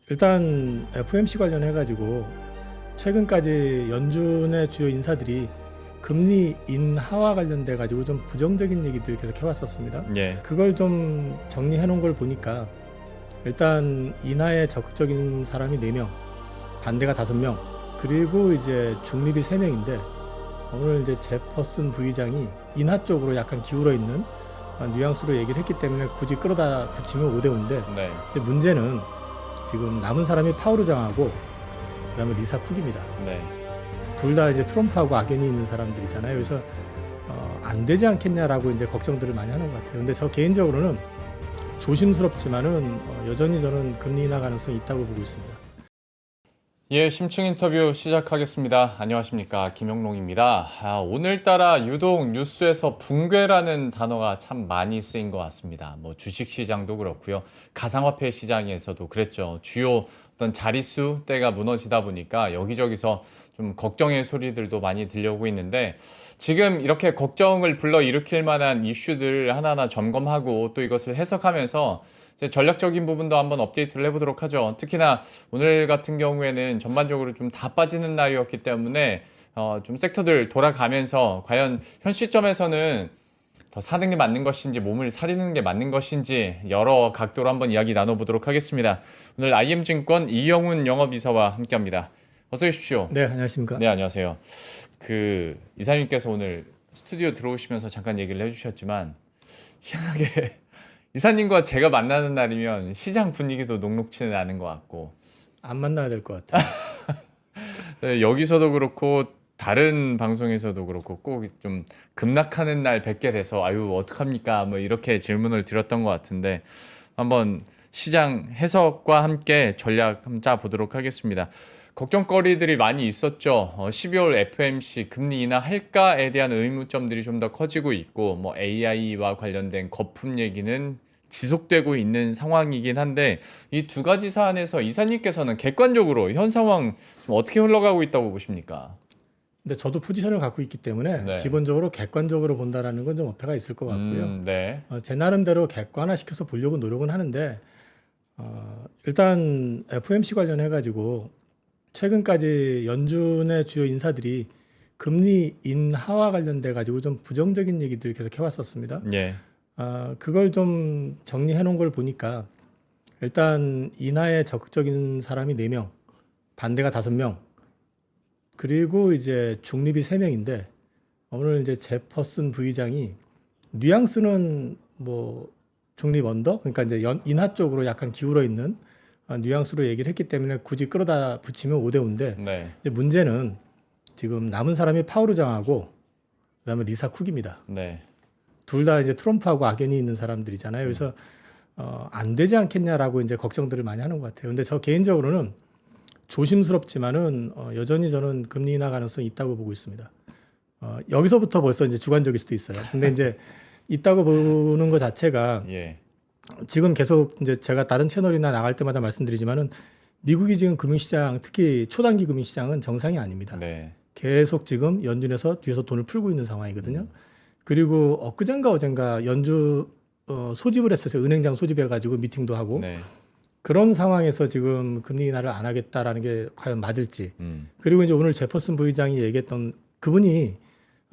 일단 FOMC 관련해 가지고 최근까지 연준의 주요 인사들이 금리 인하와 관련돼 가지고 좀 부정적인 얘기들 계속 해왔었습니다. 예. 그걸 좀 정리해 놓은 걸 보니까 일단 인하에 적극적인 사람이 4명, 반대가 5명, 그리고 이제 중립이 3명인데 오늘 이제 제퍼슨 부의장이 인하 쪽으로 약간 기울어 있는 뉘앙스로 얘기를 했기 때문에 굳이 끌어다 붙이면 5대5인데 네. 근데 문제는 지금 남은 사람이 파월 의장하고 그다음에 리사 쿡입니다. 네. 둘 다 이제 트럼프하고 악연이 있는 사람들이잖아요. 그래서 안 되지 않겠냐라고 이제 걱정들을 많이 하는 것 같아요. 근데 저 개인적으로는 조심스럽지만은 여전히 저는 금리 인하 가능성이 있다고 보고 있습니다. 예, 심층 인터뷰 시작하겠습니다. 안녕하십니까, 김영롱입니다. 오늘따라 유독 뉴스에서 붕괴라는 단어가 참 많이 쓰인 것 같습니다. 뭐 주식 시장도 그렇고요, 가상화폐 시장에서도 그랬죠. 주요 어떤 자릿수 때가 무너지다 보니까 여기저기서 좀 걱정의 소리들도 많이 들려오고 있는데, 지금 이렇게 걱정을 불러일으킬 만한 이슈들 하나하나 점검하고 또 이것을 해석하면서 이제 전략적인 부분도 한번 업데이트를 해보도록 하죠. 특히나 오늘 같은 경우에는 전반적으로 좀 다 빠지는 날이었기 때문에 좀 섹터들 돌아가면서 과연 현 시점에서는 더 사는 게 맞는 것인지 몸을 사리는 게 맞는 것인지 여러 각도로 한번 이야기 나눠보도록 하겠습니다. 오늘 IM증권 이영훈 영업이사와 함께합니다. 어서 오십시오. 네, 안녕하십니까? 네, 안녕하세요. 이사님께서 오늘 스튜디오 들어오시면서 잠깐 얘기를 해주셨지만 희한하게 이사님과 제가 만나는 날이면 시장 분위기도 녹록치는 않은 것 같고 안 만나야 될 것 같아요. 여기서도 그렇고 다른 방송에서도 그렇고 꼭 좀 급락하는 날 뵙게 돼서 아유 어떡합니까 뭐 이렇게 질문을 드렸던 것 같은데 한번 시장 해석과 함께 전략 한번 짜보도록 하겠습니다. 걱정거리들이 많이 있었죠. 12월 FOMC 금리 인하 할까에 대한 의문점들이 좀 더 커지고 있고 뭐 AI와 관련된 거품 얘기는 지속되고 있는 상황이긴 한데 이 두 가지 사안에서 이사님께서는 객관적으로 현 상황 어떻게 흘러가고 있다고 보십니까? 근데 저도 포지션을 갖고 있기 때문에 네. 기본적으로 객관적으로 본다라는 건 좀 어폐가 있을 것 같고요. 네. 제 나름대로 객관화시켜서 보려고 노력은 하는데 일단 FOMC 관련해 가지고 최근까지 연준의 주요 인사들이 금리 인하와 관련돼 가지고 좀 부정적인 얘기들 계속 해왔었습니다. 예. 그걸 좀 정리해 놓은 걸 보니까 일단 인하에 적극적인 사람이 4명, 반대가 5명, 그리고 이제 중립이 3명인데 오늘 이제 제퍼슨 부의장이 뉘앙스는 뭐 중립 언더, 그러니까 이제 인하 쪽으로 약간 기울어 있는 뉘앙스로 얘기를 했기 때문에 굳이 끌어다 붙이면 5대5인데 네. 이제 문제는 지금 남은 사람이 파월 의장하고 그다음에 리사 쿡입니다. 네. 둘 다 이제 트럼프하고 악연이 있는 사람들이잖아요. 그래서 안 되지 않겠냐라고 이제 걱정들을 많이 하는 것 같아요. 근데 저 개인적으로는 조심스럽지만은 여전히 저는 금리 인하 가능성이 있다고 보고 있습니다. 여기서부터 벌써 이제 주관적일 수도 있어요. 근데 이제 있다고 보는 것 자체가 예. 지금 계속 이제 제가 다른 채널이나 나갈 때마다 말씀드리지만은 미국이 지금 금융시장, 특히 초단기 금융시장은 정상이 아닙니다. 네. 계속 지금 연준에서 뒤에서 돈을 풀고 있는 상황이거든요. 그리고 엊그젠가 어젠가 연준 소집을 했었어요. 은행장 소집해가지고 미팅도 하고. 네. 그런 상황에서 지금 금리 인하를 안 하겠다라는 게 과연 맞을지. 그리고 이제 오늘 제퍼슨 부의장이 얘기했던 그분이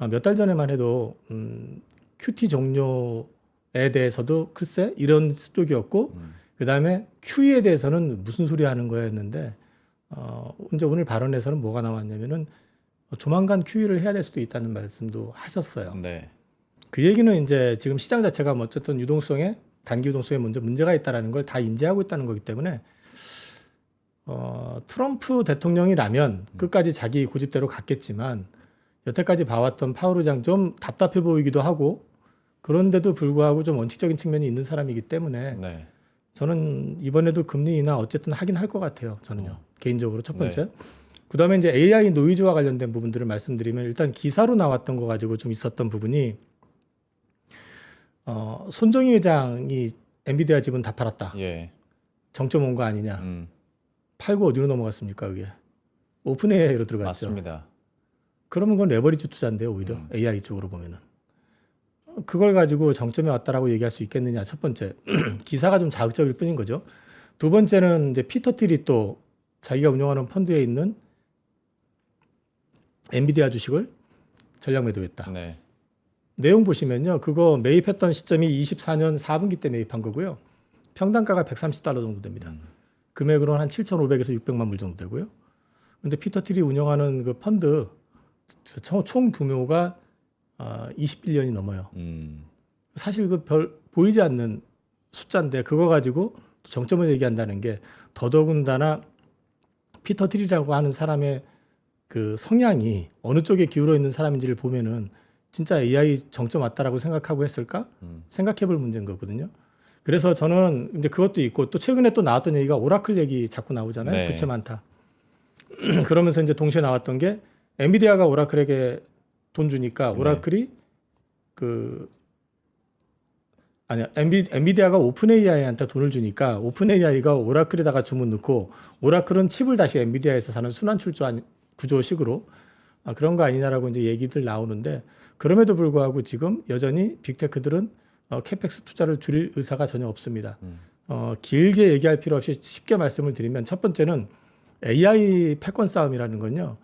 몇 달 전에만 해도 QT 종료에 대해서도 글쎄 이런 쪽이었고 그다음에 QE에 대해서는 무슨 소리 하는 거였는데 이제 오늘 발언에서는 뭐가 나왔냐면은 조만간 QE를 해야 될 수도 있다는 말씀도 하셨어요. 네. 그 얘기는 이제 지금 시장 자체가 뭐 어쨌든 유동성에 단기 유동성에 먼저 문제가 있다라는 걸 다 인지하고 있다는 거기 때문에 트럼프 대통령이라면 끝까지 자기 고집대로 갔겠지만 여태까지 봐왔던 파월 의장 좀 답답해 보이기도 하고 그런데도 불구하고 좀 원칙적인 측면이 있는 사람이기 때문에 네. 저는 이번에도 금리 인하 어쨌든 하긴 할 것 같아요. 저는요. 개인적으로 첫 번째. 그다음에 이제 AI 노이즈와 관련된 부분들을 말씀드리면 일단 기사로 나왔던 거 가지고 좀 있었던 부분이 손정희 회장이 엔비디아 지분 다 팔았다. 예. 정점 온 거 아니냐. 팔고 어디로 넘어갔습니까, 그게? 오픈 AI로 들어갔죠. 맞습니다. 그러면 그건 레버리지 투자인데요, 오히려. AI 쪽으로 보면은. 그걸 가지고 정점에 왔다라고 얘기할 수 있겠느냐. 첫 번째. 기사가 좀 자극적일 뿐인 거죠. 두 번째는 이제 피터 틸이 또 자기가 운영하는 펀드에 있는 엔비디아 주식을 전략 매도했다. 네. 내용 보시면요. 그거 매입했던 시점이 24년 4분기 때 매입한 거고요. 평단가가 $130 정도 됩니다. 금액으로는 한 7,500에서 600만 불 정도 되고요. 근데 피터 틸이 운영하는 그 펀드 총 규모가 21년이 넘어요. 사실 그 별 보이지 않는 숫자인데 그거 가지고 정점을 얘기한다는 게 더더군다나 피터 틸이라고 하는 사람의 그 성향이 어느 쪽에 기울어 있는 사람인지를 보면은 진짜 AI 정점 왔다라고 생각하고 했을까? 생각해볼 문제인 거거든요. 그래서 저는 이제 그것도 있고 또 최근에 또 나왔던 얘기가 오라클 얘기 자꾸 나오잖아요. 네. 부채 많다. 그러면서 이제 동시에 나왔던 게 엔비디아가 오라클에게 돈 주니까 오라클이 엔비디아가 오픈 AI한테 돈을 주니까 오픈 AI가 오라클에다가 주문 넣고 오라클은 칩을 다시 엔비디아에서 사는 순환 출조 구조식으로 그런 거 아니냐라고 이제 얘기들 나오는데 그럼에도 불구하고 지금 여전히 빅테크들은 캐펙스 투자를 줄일 의사가 전혀 없습니다. 길게 얘기할 필요 없이 쉽게 말씀을 드리면 첫 번째는 AI 패권 싸움이라는 건요.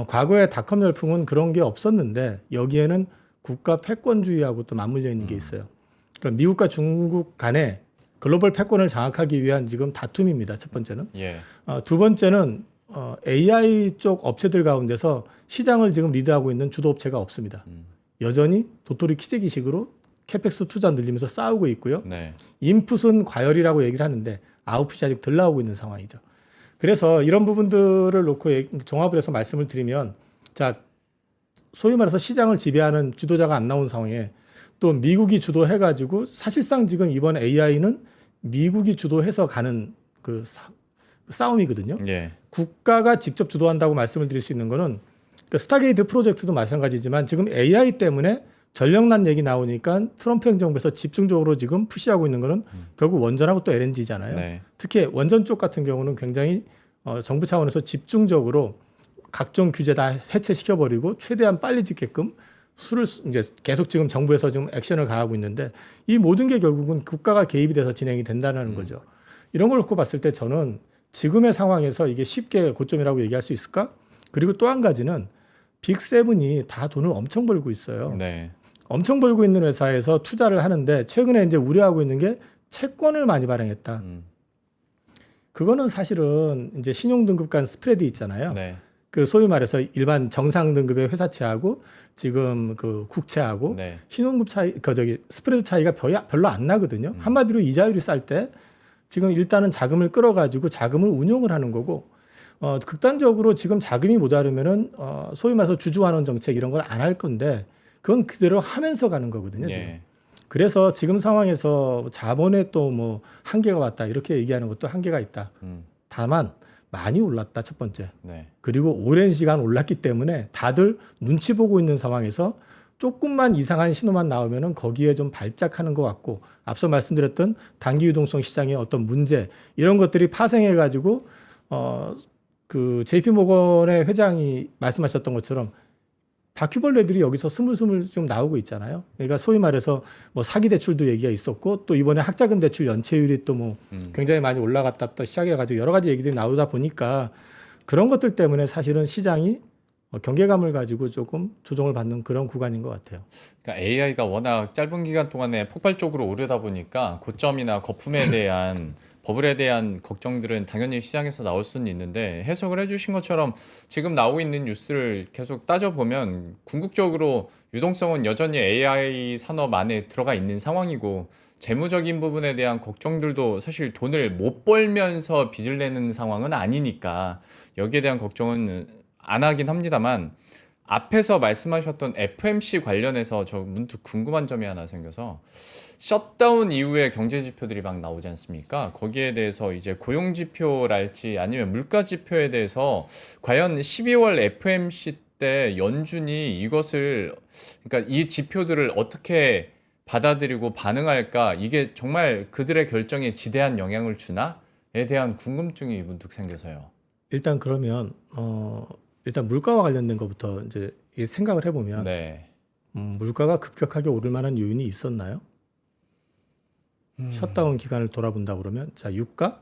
과거에 닷컴 열풍은 그런 게 없었는데 여기에는 국가 패권주의하고 또 맞물려 있는 게 있어요. 그러니까 미국과 중국 간에 글로벌 패권을 장악하기 위한 지금 다툼입니다. 첫 번째는. 예. 두 번째는 AI 쪽 업체들 가운데서 시장을 지금 리드하고 있는 주도 업체가 없습니다. 여전히 도토리 키재기식으로 캐펙스 투자 늘리면서 싸우고 있고요. 네. 인풋은 과열이라고 얘기를 하는데 아웃풋이 아직 덜 나오고 있는 상황이죠. 그래서 이런 부분들을 놓고 종합을 해서 말씀을 드리면 자 소위 말해서 시장을 지배하는 지도자가 안 나온 상황에 또 미국이 주도해가지고 사실상 지금 이번 AI는 미국이 주도해서 가는 그 싸움이거든요. 예. 국가가 직접 주도한다고 말씀을 드릴 수 있는 거는 그 스타게이트 프로젝트도 마찬가지지만 지금 AI 때문에 전력난 얘기 나오니까 트럼프 행정부에서 집중적으로 지금 푸시하고 있는 거는 결국 원전하고 또 LNG잖아요. 네. 특히 원전 쪽 같은 경우는 굉장히 정부 차원에서 집중적으로 각종 규제 다 해체시켜버리고 최대한 빨리 짓게끔 수를 이제 계속 지금 정부에서 지금 액션을 가하고 있는데 이 모든 게 결국은 국가가 개입이 돼서 진행이 된다는 거죠. 이런 걸 놓고 봤을 때 저는 지금의 상황에서 이게 쉽게 고점이라고 얘기할 수 있을까? 그리고 또 한 가지는 빅세븐이 다 돈을 엄청 벌고 있어요. 네. 엄청 벌고 있는 회사에서 투자를 하는데 최근에 이제 우려하고 있는 게 채권을 많이 발행했다. 그거는 사실은 이제 신용등급 간 스프레드 있잖아요. 네. 그 소위 말해서 일반 정상 등급의 회사채하고 지금 그 국채하고 네. 신용급 차이, 스프레드 차이가 별로 안 나거든요. 한마디로 이자율이 쌀 때 지금 일단은 자금을 끌어가지고 자금을 운용을 하는 거고 극단적으로 지금 자금이 모자르면은 소위 말해서 주주환원 정책 이런 걸 안 할 건데 그건 그대로 하면서 가는 거거든요. 지금. 예. 그래서 지금 상황에서 자본에 또 뭐 한계가 왔다 이렇게 얘기하는 것도 한계가 있다. 다만 많이 올랐다 첫 번째. 네. 그리고 오랜 시간 올랐기 때문에 다들 눈치 보고 있는 상황에서 조금만 이상한 신호만 나오면은 거기에 좀 발작하는 것 같고 앞서 말씀드렸던 단기 유동성 시장의 어떤 문제 이런 것들이 파생해 가지고 그 JP 모건의 회장이 말씀하셨던 것처럼 바퀴벌레들이 여기서 스물스물 좀 나오고 있잖아요. 그러니까 소위 말해서 뭐 사기 대출도 얘기가 있었고 또 이번에 학자금 대출 연체율이 또 뭐 굉장히 많이 올라갔다 시작해가지고 여러 가지 얘기들이 나오다 보니까 그런 것들 때문에 사실은 시장이 경계감을 가지고 조금 조정을 받는 그런 구간인 것 같아요. 그러니까 AI가 워낙 짧은 기간 동안에 폭발적으로 오르다 보니까 고점이나 거품에 대한 버블에 대한 걱정들은 당연히 시장에서 나올 수는 있는데 해석을 해주신 것처럼 지금 나오고 있는 뉴스를 계속 따져보면 궁극적으로 유동성은 여전히 AI 산업 안에 들어가 있는 상황이고 재무적인 부분에 대한 걱정들도 사실 돈을 못 벌면서 빚을 내는 상황은 아니니까 여기에 대한 걱정은 안 하긴 합니다만 앞에서 말씀하셨던 FMC 관련해서 저 문득 궁금한 점이 하나 생겨서 셧다운 이후에 경제 지표들이 막 나오지 않습니까? 거기에 대해서 이제 고용 지표랄지 아니면 물가 지표에 대해서 과연 12월 FMC 때 연준이 이것을 그러니까 이 지표들을 어떻게 받아들이고 반응할까? 이게 정말 그들의 결정에 지대한 영향을 주나에 대한 궁금증이 문득 생겨서요. 일단 그러면 일단 물가와 관련된 것부터 이제 생각을 해보면 네. 물가가 급격하게 오를 만한 요인이 있었나요? 셧다운 기간을 돌아본다 그러면 자 유가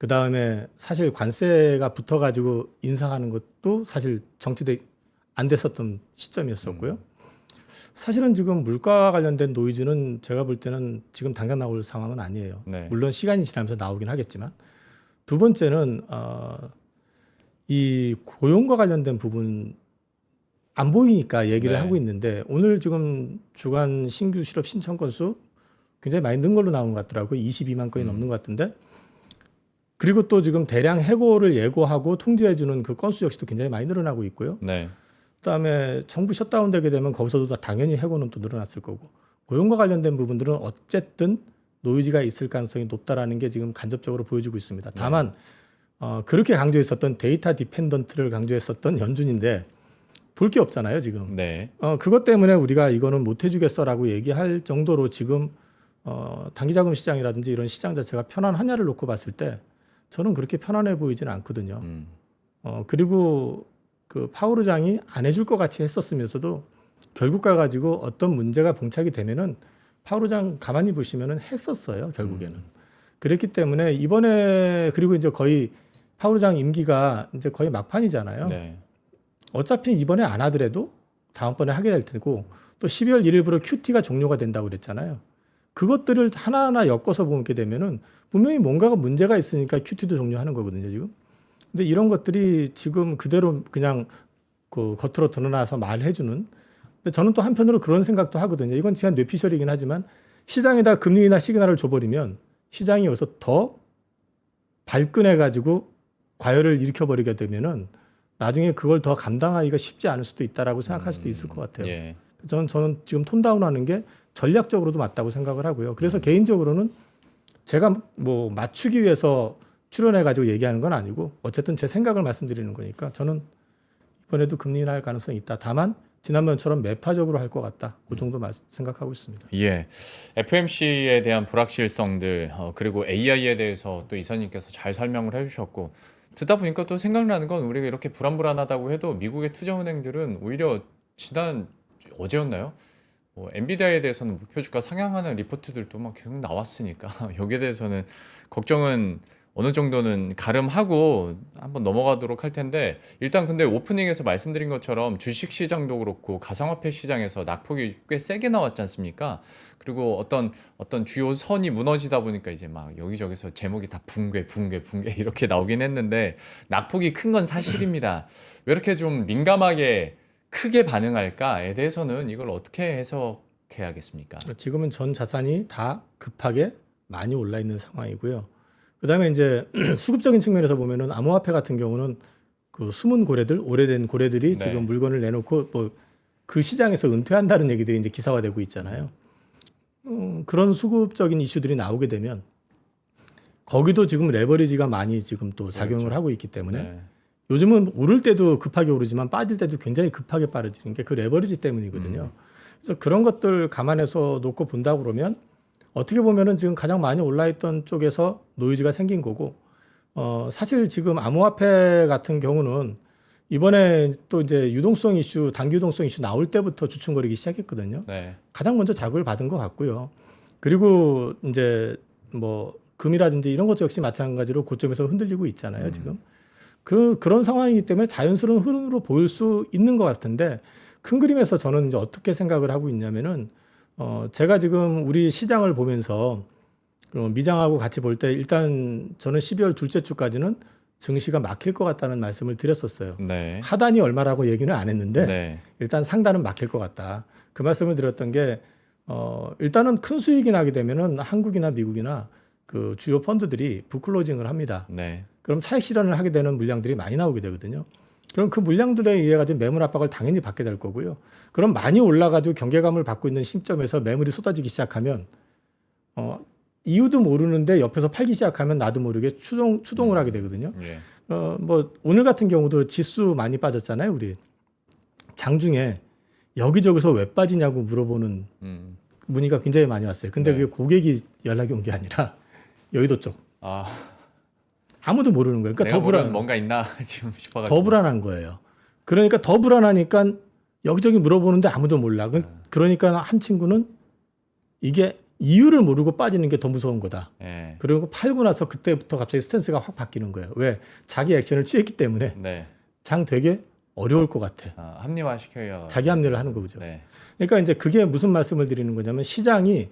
그 다음에 사실 관세가 붙어가지고 인상하는 것도 사실 정치대 안 됐었던 시점이었었고요. 사실은 지금 물가와 관련된 노이즈는 제가 볼 때는 지금 당장 나올 상황은 아니에요. 네. 물론 시간이 지나면서 나오긴 하겠지만 두 번째는 이 고용과 관련된 부분 안 보이니까 얘기를 네. 하고 있는데 오늘 지금 주간 신규 실업 신청 건수 굉장히 많이 는 걸로 나온 것 같더라고요. 22만 건이 넘는 것 같은데 그리고 또 지금 대량 해고를 예고하고 통지해주는 그 건수 역시도 굉장히 많이 늘어나고 있고요. 네. 그다음에 정부 셧다운 되게 되면 거기서도 당연히 해고는 또 늘어났을 거고 고용과 관련된 부분들은 어쨌든 노이즈가 있을 가능성이 높다라는 게 지금 간접적으로 보여지고 있습니다. 다만 그렇게 강조했었던 데이터 디펜던트를 강조했었던 연준인데 볼 게 없잖아요 지금. 네. 그것 때문에 우리가 이거는 못 해주겠어라고 얘기할 정도로 지금 단기자금 시장이라든지 이런 시장 자체가 편안하냐를 놓고 봤을 때 저는 그렇게 편안해 보이지는 않거든요. 그리고 그 파월 의장이 안 해줄 것 같이 했었으면서도 결국 가가지고 어떤 문제가 봉착이 되면은 파월 의장 가만히 보시면은 했었어요 결국에는. 그랬기 때문에 이번에 그리고 이제 거의 파월 의장 임기가 이제 거의 막판이잖아요. 네. 어차피 이번에 안 하더라도 다음번에 하게 될 테고 또 12월 1일부로 QT가 종료가 된다고 그랬잖아요. 그것들을 하나하나 엮어서 보게 되면은 분명히 뭔가가 문제가 있으니까 QT도 종료하는 거거든요 지금. 근데 이런 것들이 지금 그대로 그냥 그 겉으로 드러나서 말해주는. 근데 저는 또 한편으로 그런 생각도 하거든요. 이건 제가 뇌피셜이긴 하지만 시장에다 금리나 시그널을 줘버리면 시장이 여기서 더 발끈해가지고 과열을 일으켜버리게 되면은 나중에 그걸 더 감당하기가 쉽지 않을 수도 있다라고 생각할 수도 있을 것 같아요. 예. 저는 지금 톤다운하는 게 전략적으로도 맞다고 생각을 하고요. 그래서 개인적으로는 제가 뭐 맞추기 위해서 출연해가지고 얘기하는 건 아니고 어쨌든 제 생각을 말씀드리는 거니까 저는 이번에도 금리 인하할 가능성이 있다. 다만 지난번처럼 매파적으로 할 것 같다. 그 정도 생각하고 있습니다. 예. FMC에 대한 불확실성들 그리고 AI에 대해서 또 이사님께서 잘 설명을 해주셨고 듣다 보니까 또 생각나는 건 우리가 이렇게 불안불안하다고 해도 미국의 투자은행들은 오히려 지난 어제였나요? 뭐 엔비디아에 대해서는 목표 주가 상향하는 리포트들도 막 계속 나왔으니까 여기에 대해서는 걱정은 어느 정도는 가름하고 한번 넘어가도록 할 텐데 일단 근데 오프닝에서 말씀드린 것처럼 주식 시장도 그렇고 가상화폐 시장에서 낙폭이 꽤 세게 나왔지 않습니까? 그리고 어떤 주요 선이 무너지다 보니까 이제 막 여기저기서 제목이 다 붕괴 이렇게 나오긴 했는데 낙폭이 큰 건 사실입니다. 왜 이렇게 좀 민감하게 크게 반응할까에 대해서는 이걸 어떻게 해석해야겠습니까? 지금은 전 자산이 다 급하게 많이 올라 있는 상황이고요. 그다음에 이제 수급적인 측면에서 보면은 암호화폐 같은 경우는 그 숨은 고래들, 오래된 고래들이 네. 지금 물건을 내놓고 뭐 그 시장에서 은퇴한다는 얘기들이 이제 기사화되고 있잖아요. 그런 수급적인 이슈들이 나오게 되면 거기도 지금 레버리지가 많이 지금 또 작용을 그렇죠. 하고 있기 때문에 네. 요즘은 오를 때도 급하게 오르지만 빠질 때도 굉장히 급하게 빠르지는 게 그 레버리지 때문이거든요. 그래서 그런 것들 감안해서 놓고 본다 그러면 어떻게 보면은 지금 가장 많이 올라있던 쪽에서 노이즈가 생긴 거고, 사실 지금 암호화폐 같은 경우는 이번에 또 이제 유동성 이슈, 단기 유동성 이슈 나올 때부터 주춤거리기 시작했거든요. 네. 가장 먼저 자극을 받은 것 같고요. 그리고 이제 뭐 금이라든지 이런 것도 역시 마찬가지로 고점에서 흔들리고 있잖아요, 지금. 그런 상황이기 때문에 자연스러운 흐름으로 보일 수 있는 것 같은데 큰 그림에서 저는 이제 어떻게 생각을 하고 있냐면은 제가 지금 우리 시장을 보면서 미장하고 같이 볼 때 일단 저는 12월 둘째 주까지는 증시가 막힐 것 같다는 말씀을 드렸었어요. 네. 하단이 얼마라고 얘기는 안 했는데 네. 일단 상단은 막힐 것 같다. 그 말씀을 드렸던 게 일단은 큰 수익이 나게 되면은 한국이나 미국이나 그 주요 펀드들이 부클로징을 합니다. 네. 그럼 차익 실현을 하게 되는 물량들이 많이 나오게 되거든요. 그럼 그 물량들에 의해 가지고 매물 압박을 당연히 받게 될 거고요. 그럼 많이 올라가지고 경계감을 받고 있는 시점에서 매물이 쏟아지기 시작하면 이유도 모르는데 옆에서 팔기 시작하면 나도 모르게 추동을 하게 되거든요. 예. 뭐 오늘 같은 경우도 지수 많이 빠졌잖아요, 우리. 장중에 여기저기서 왜 빠지냐고 물어보는 문의가 굉장히 많이 왔어요. 근데 네. 그게 고객이 연락이 온 게 아니라 여의도 쪽. 아, 아무도 모르는 거예요. 그러니까 내가 더 모르는 불안. 뭔가 있나 지금 싶어가지고. 더 불안한 거예요. 그러니까 더 불안하니까 여기저기 물어보는데 아무도 몰라. 그러니까 한 친구는 이게 이유를 모르고 빠지는 게 더 무서운 거다. 예. 그리고 팔고 나서 그때부터 갑자기 스탠스가 확 바뀌는 거예요. 왜? 자기 액션을 취했기 때문에 네. 장 되게 어려울 것 같아. 합리화시켜요. 자기 합리를 하는 거죠. 네. 그러니까 이제 그게 무슨 말씀을 드리는 거냐면 시장이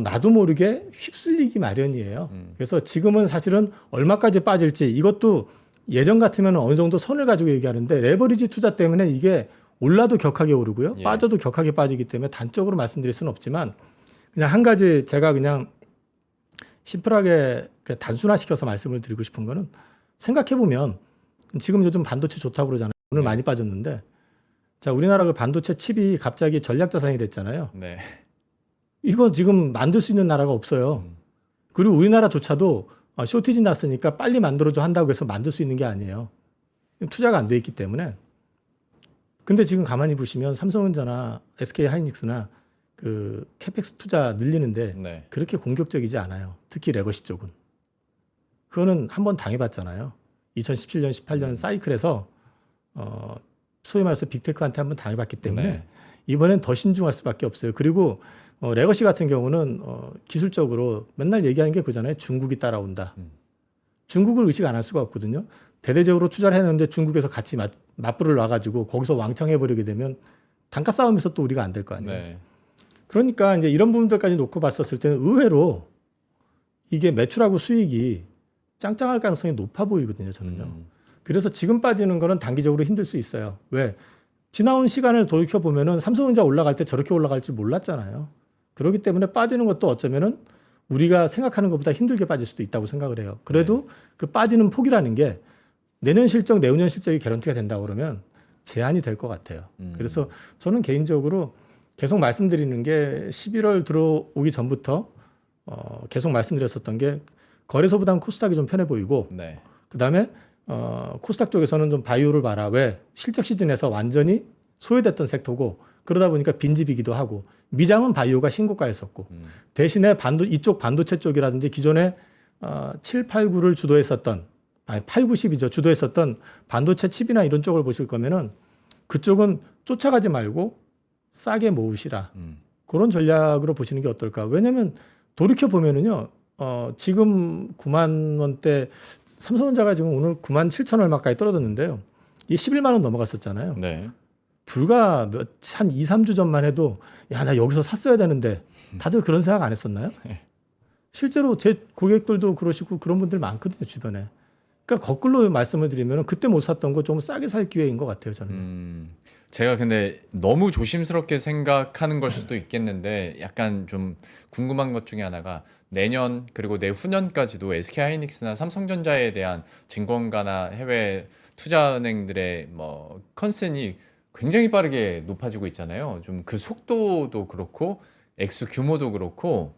나도 모르게 휩쓸리기 마련이에요. 그래서 지금은 사실은 얼마까지 빠질지 이것도 예전 같으면 어느 정도 선을 가지고 얘기하는데 레버리지 투자 때문에 이게 올라도 격하게 오르고요. 예. 빠져도 격하게 빠지기 때문에 단적으로 말씀드릴 수는 없지만 그냥 한 가지 제가 그냥 심플하게 단순화시켜서 말씀을 드리고 싶은 거는 생각해 보면 지금 요즘 반도체 좋다고 그러잖아요. 오늘 네. 많이 빠졌는데 자, 우리나라 그 반도체 칩이 갑자기 전략 자산이 됐잖아요. 네. 이거 지금 만들 수 있는 나라가 없어요. 그리고 우리나라조차도 쇼티지 났으니까 빨리 만들어줘 한다고 해서 만들 수 있는 게 아니에요. 투자가 안 돼 있기 때문에. 근데 지금 가만히 보시면 삼성전자나 SK 하이닉스나 그 캐펙스 투자 늘리는데 네. 그렇게 공격적이지 않아요. 특히 레거시 쪽은. 그거는 한번 당해봤잖아요. 2017년, 18년 사이클에서 소위 말해서 빅테크한테 한번 당해봤기 때문에 네. 이번엔 더 신중할 수밖에 없어요. 그리고 레거시 같은 경우는 기술적으로 맨날 얘기하는 게 그잖아요. 중국이 따라온다. 중국을 의식 안 할 수가 없거든요. 대대적으로 투자를 했는데 중국에서 같이 맞불을 놔가지고 거기서 왕창 해버리게 되면 단가 싸움에서 또 우리가 안 될 거 아니에요. 네. 그러니까 이제 이런 부분들까지 놓고 봤었을 때는 의외로 이게 매출하고 수익이 짱짱할 가능성이 높아 보이거든요. 저는요. 그래서 지금 빠지는 거는 단기적으로 힘들 수 있어요. 왜? 지나온 시간을 돌이켜 보면은 삼성전자 올라갈 때 저렇게 올라갈 줄 몰랐잖아요. 그렇기 때문에 빠지는 것도 어쩌면은 우리가 생각하는 것보다 힘들게 빠질 수도 있다고 생각을 해요. 그래도 그 빠지는 폭이라는 게 내년 실적, 내후년 실적이 개런티가 된다고 그러면 제한이 될 것 같아요. 그래서 저는 개인적으로 계속 말씀드리는 게 11월 들어오기 전부터 계속 말씀드렸었던 게 거래소보다는 코스닥이 좀 편해 보이고 네. 그다음에 코스닥 쪽에서는 좀 바이오를 봐라. 왜? 실적 시즌에서 완전히 소외됐던 섹터고 그러다 보니까 빈집이기도 하고 미장은 바이오가 신고가였었고 대신에 이쪽 반도체 쪽이라든지 기존에 7, 8, 9를 주도했었던 8, 9, 10이죠. 주도했었던 반도체 칩이나 이런 쪽을 보실 거면은 그쪽은 쫓아가지 말고 싸게 모으시라. 그런 전략으로 보시는 게 어떨까. 왜냐하면 돌이켜 보면은요. 지금 9만 원대 삼성전자가 지금 오늘 9만 7천 얼마까지 떨어졌는데요. 이 11만 원 넘어갔었잖아요. 네. 불과 한 2, 3주 전만 해도 야, 나 여기서 샀어야 되는데 다들 그런 생각 안 했었나요? 실제로 제 고객들도 그러시고 그런 분들 많거든요, 주변에. 그러니까 거꾸로 말씀을 드리면 그때 못 샀던 거 좀 싸게 살 기회인 것 같아요, 저는. 제가 근데 너무 조심스럽게 생각하는 걸 수도 있겠는데 약간 좀 궁금한 것 중에 하나가 내년 그리고 내후년까지도 SK하이닉스나 삼성전자에 대한 증권가나 해외 투자은행들의 뭐 컨센이 굉장히 빠르게 높아지고 있잖아요. 좀 그 속도도 그렇고 액수 규모도 그렇고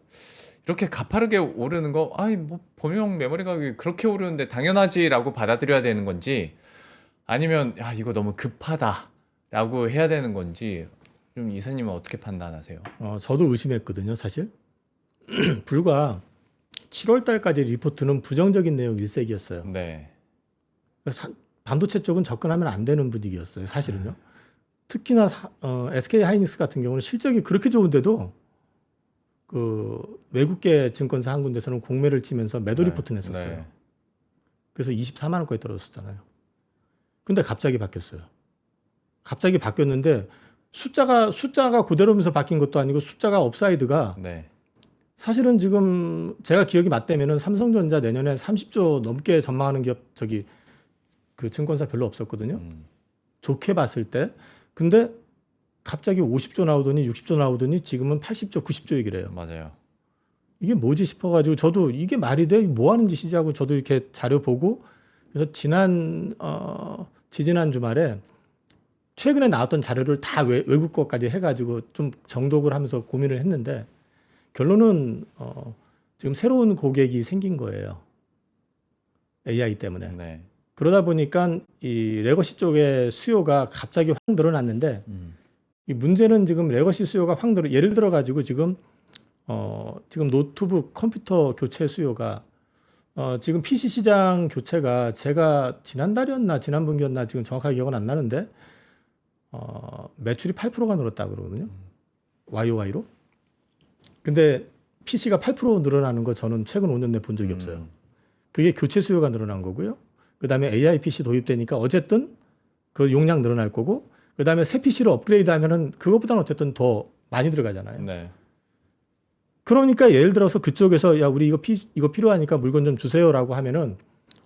이렇게 가파르게 오르는 거, 뭐 범용 메모리 가격이 그렇게 오르는데 당연하지라고 받아들여야 되는 건지 아니면 야 이거 너무 급하다라고 해야 되는 건지 좀 이사님은 어떻게 판단하세요? 저도 의심했거든요, 사실. 불과 7월 달까지 리포트는 부정적인 내용 일색이었어요. 네. 그래서 반도체 쪽은 접근하면 안 되는 분위기였어요, 사실은요. 특히나 SK 하이닉스 같은 경우는 실적이 그렇게 좋은데도 그 외국계 증권사 한 군데서는 공매를 치면서 매도 리포트 냈었어요. 네. 그래서 24만 원까지 떨어졌잖아요. 근데 갑자기 바뀌었어요. 갑자기 바뀌었는데 숫자가 그대로면서 바뀐 것도 아니고 숫자가 업사이드가 네. 사실은 지금 제가 기억이 맞다면은 삼성전자 내년에 30조 넘게 전망하는 기업 그 증권사 별로 없었거든요. 좋게 봤을 때. 근데 갑자기 50조 나오더니 60조 나오더니 지금은 80조, 90조 얘기를 해요. 맞아요. 이게 뭐지 싶어가지고 저도 이게 말이 돼? 뭐 하는 짓이지 하고 저도 이렇게 자료 보고 그래서 지지난 주말에 최근에 나왔던 자료를 다 외국 것까지 해가지고 좀 정독을 하면서 고민을 했는데 결론은 지금 새로운 고객이 생긴 거예요. AI 때문에. 네. 그러다 보니까 이 레거시 쪽의 수요가 갑자기 확 늘어났는데 이 문제는 지금 레거시 수요가 확 예를 들어 가지고 지금 노트북 컴퓨터 교체 수요가 지금 PC 시장 교체가 제가 지난달이었나 지난분기였나 지금 정확하게 기억은 안 나는데 매출이 8%가 늘었다 그러거든요. YOY로. 근데 PC가 8% 늘어나는 거 저는 최근 5년 내 본 적이 없어요. 그게 교체 수요가 늘어난 거고요. 그다음에 AI PC 도입되니까 어쨌든 그 용량 늘어날 거고, 그다음에 새 PC로 업그레이드하면은 그것보다는 어쨌든 더 많이 들어가잖아요. 네. 그러니까 예를 들어서 그쪽에서 야 우리 이거 필요하니까 물건 좀 주세요라고 하면은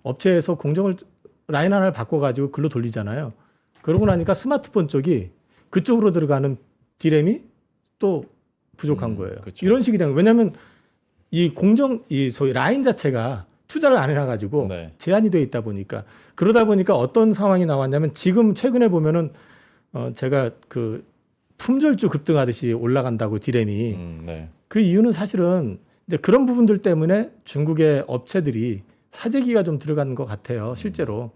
업체에서 공정을 라인 하나를 바꿔가지고 글로 돌리잖아요. 그러고 나니까 스마트폰 쪽이 그쪽으로 들어가는 디램이 또 부족한 거예요. 그쵸. 이런 식이 되는 거예요. 왜냐하면 이 소위 라인 자체가 투자를 안 해놔가지고 네. 제한이 돼 있다 보니까, 그러다 보니까 어떤 상황이 나왔냐면 지금 최근에 보면은 제가 그 품절주 급등하듯이 올라간다고 디램이. 네. 그 이유는 사실은 이제 그런 부분들 때문에 중국의 업체들이 사재기가 좀 들어간 것 같아요, 실제로.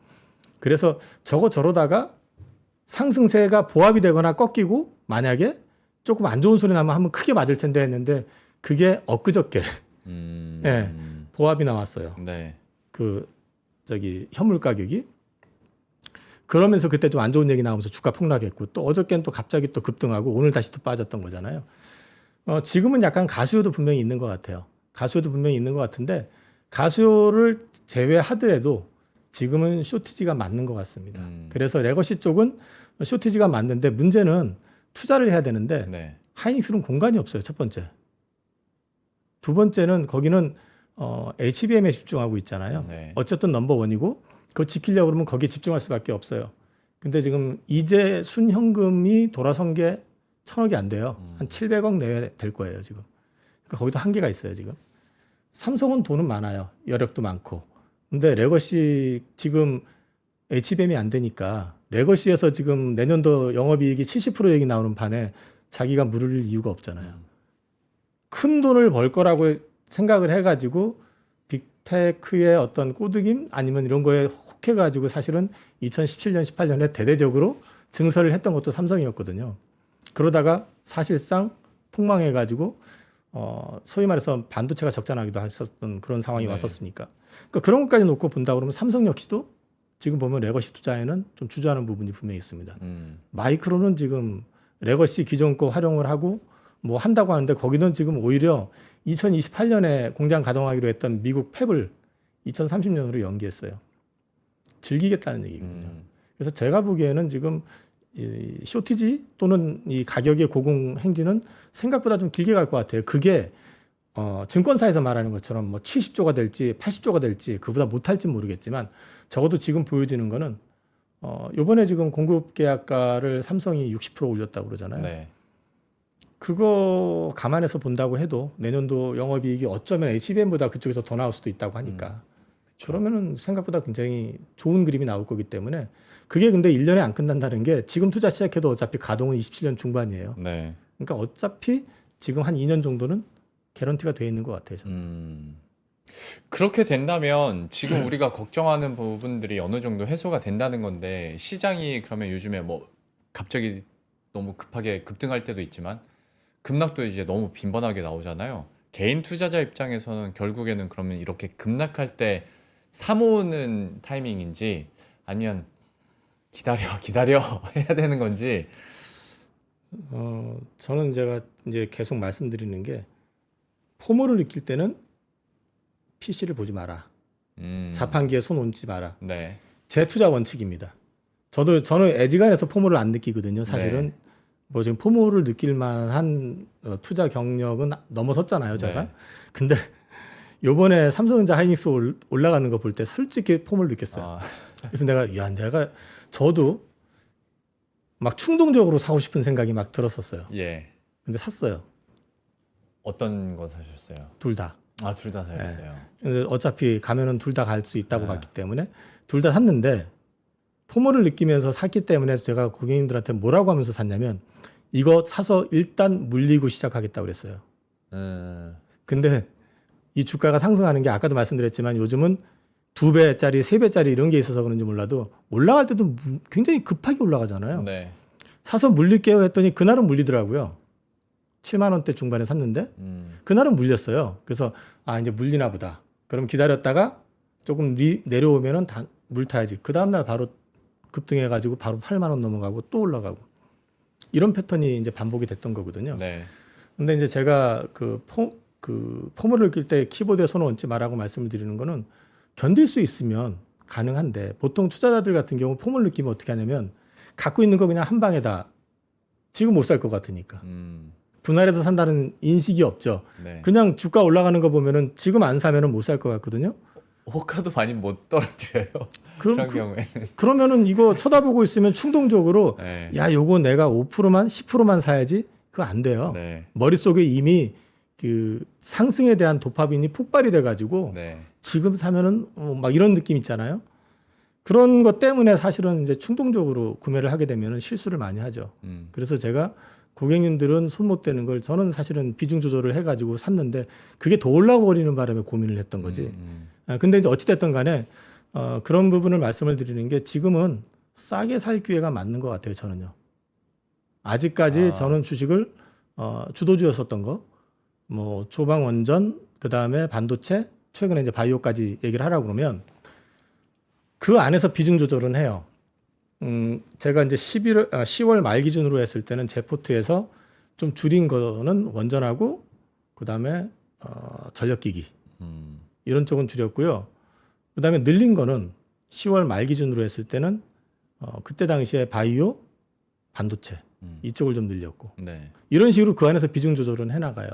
그래서 저러다가 상승세가 보합이 되거나 꺾이고 만약에 조금 안 좋은 소리 나면 한번 크게 맞을 텐데 했는데 그게 엊그저께 예, 보합이 나왔어요. 네. 그 현물 가격이. 그러면서 그때 좀 안 좋은 얘기 나오면서 주가 폭락했고, 또 어저께는 또 갑자기 또 급등하고 오늘 다시 또 빠졌던 거잖아요. 지금은 약간 가수요도 분명히 있는 것 같아요. 가수요도 분명히 있는 것 같은데 가수요를 제외하더라도 지금은 쇼티지가 맞는 것 같습니다. 그래서 레거시 쪽은 쇼티지가 맞는데 문제는 투자를 해야 되는데 네. 하이닉스는 공간이 없어요. 첫 번째. 두 번째는 거기는 HBM에 집중하고 있잖아요. 네. 어쨌든 넘버원이고 그거 지키려고 그러면 거기에 집중할 수밖에 없어요. 근데 지금 이제 순현금이 돌아선 게 1,000억이 안 돼요. 한 700억 내외 될 거예요, 지금. 그러니까 거기도 한계가 있어요, 지금. 삼성은 돈은 많아요. 여력도 많고. 근데 레거시 지금 HBM이 안 되니까 레거시에서 지금 내년도 영업이익이 70% 얘기 나오는 판에 자기가 물을 이유가 없잖아요. 큰 돈을 벌 거라고 생각을 해가지고 빅테크의 어떤 꼬드김 아니면 이런 거에 혹해가지고 사실은 2017년, 18년에 대대적으로 증설을 했던 것도 삼성이었거든요. 그러다가 사실상 폭망해가지고 소위 말해서 반도체가 적자나기도 했었던 그런 상황이 네. 왔었으니까. 그러니까 그런 것까지 놓고 본다 그러면 삼성 역시도 지금 보면 레거시 투자에는 좀 주저하는 부분이 분명히 있습니다. 마이크로는 지금 레거시 기존 거 활용을 하고 뭐 한다고 하는데 거기는 지금 오히려 2028년에 공장 가동하기로 했던 미국 팹을 2030년으로 연기했어요. 즐기겠다는 얘기거든요. 그래서 제가 보기에는 지금 이 쇼티지 또는 이 가격의 고공행진은 생각보다 좀 길게 갈 것 같아요. 그게 증권사에서 말하는 것처럼 뭐 70조가 될지 80조가 될지 그보다 못할지 모르겠지만 적어도 지금 보여지는 거는 요번에 지금 공급 계약가를 삼성이 60% 올렸다고 그러잖아요. 네. 그거 감안해서 본다고 해도 내년도 영업이익이 어쩌면 HBM보다 그쪽에서 더 나올 수도 있다고 하니까 그러면은 생각보다 굉장히 좋은 그림이 나올 거기 때문에, 그게 근데 1년에 안 끝난다는 게 지금 투자 시작해도 어차피 가동은 27년 중반이에요. 네. 그러니까 어차피 지금 한 2년 정도는 개런티가 돼 있는 것 같아요. 저는. 그렇게 된다면 지금 우리가 걱정하는 부분들이 어느 정도 해소가 된다는 건데, 시장이 그러면 요즘에 뭐 갑자기 너무 급하게 급등할 때도 있지만 급락도 이제 너무 빈번하게 나오잖아요. 개인 투자자 입장에서는 결국에는 그러면 이렇게 급락할 때 사모으는 타이밍인지 아니면 기다려 해야 되는 건지. 저는 제가 이제 계속 말씀드리는 게, 포모를 느낄 때는 PC를 보지 마라. 자판기에 손 얹지 마라. 네. 제 투자 원칙입니다. 저는 애지간해서 포모를 안 느끼거든요. 사실은 네. 뭐 지금 포모를 느낄 만한 투자 경력은 넘어섰잖아요, 제가. 네. 근데 요번에 삼성전자 하이닉스 올라가는 거 볼 때 솔직히 포모를 느꼈어요. 그래서 내가 저도 막 충동적으로 사고 싶은 생각이 막 들었었어요. 예. 근데 샀어요. 어떤 거 사셨어요? 둘 다. 둘 다 사셨어요. 근데 어차피 가면은 둘 다 갈 수 있다고 네. 봤기 때문에 둘 다 샀는데, 포모를 느끼면서 샀기 때문에 제가 고객님들한테 뭐라고 하면서 샀냐면, 이거 사서 일단 물리고 시작하겠다고 그랬어요. 근데 이 주가가 상승하는 게 아까도 말씀드렸지만 요즘은 2배짜리, 3배짜리 이런 게 있어서 그런지 몰라도 올라갈 때도 굉장히 급하게 올라가잖아요. 네. 사서 물릴게요 했더니 그날은 물리더라고요. 7만 원대 중반에 샀는데 그날은 물렸어요. 그래서 이제 물리나 보다. 그럼 기다렸다가 조금 내려오면은 물 타야지. 그 다음날 바로 급등해가지고 바로 8만 원 넘어가고 또 올라가고, 이런 패턴이 이제 반복이 됐던 거거든요. 네. 근데 이제 제가 그 그 포물을 낄 때 키보드에 손을 얹지 말라고 말씀을 드리는 거는 견딜 수 있으면 가능한데 보통 투자자들 같은 경우 폼을 느끼면 어떻게 하냐면 갖고 있는 거 그냥 한 방에 다 지금 못 살 것 같으니까 분할해서 산다는 인식이 없죠. 네. 그냥 주가 올라가는 거 보면은 지금 안 사면은 못 살 것 같거든요. 호가도 많이 못 떨어뜨려요. 그런 경우에. 그러면은 이거 쳐다보고 있으면 충동적으로 네. 야 요거 내가 5%만 10%만 사야지 그거 안 돼요. 네. 머릿속에 이미 그 상승에 대한 도파민이 폭발이 돼가지고 네. 지금 사면은 막 이런 느낌 있잖아요. 그런 것 때문에 사실은 이제 충동적으로 구매를 하게 되면은 실수를 많이 하죠. 그래서 제가 고객님들은 손 못 대는 걸 저는 사실은 비중 조절을 해가지고 샀는데 그게 더 올라버리는 바람에 고민을 했던 거지. 근데 이제 어찌됐든 간에 그런 부분을 말씀을 드리는 게 지금은 싸게 살 기회가 맞는 것 같아요. 저는요. 아직까지 저는 주식을 주도주였었던 거, 뭐 조방원전, 그 다음에 반도체, 최근에 이제 바이오까지 얘기를 하라고 그러면 그 안에서 비중 조절은 해요. 제가 이제 10월 말 기준으로 했을 때는 제 포트에서 좀 줄인 거는 원전하고 그 다음에 전력기기 이런 쪽은 줄였고요. 그 다음에 늘린 거는 10월 말 기준으로 했을 때는 그때 당시에 바이오, 반도체 이쪽을 좀 늘렸고 네. 이런 식으로 그 안에서 비중 조절은 해나가요.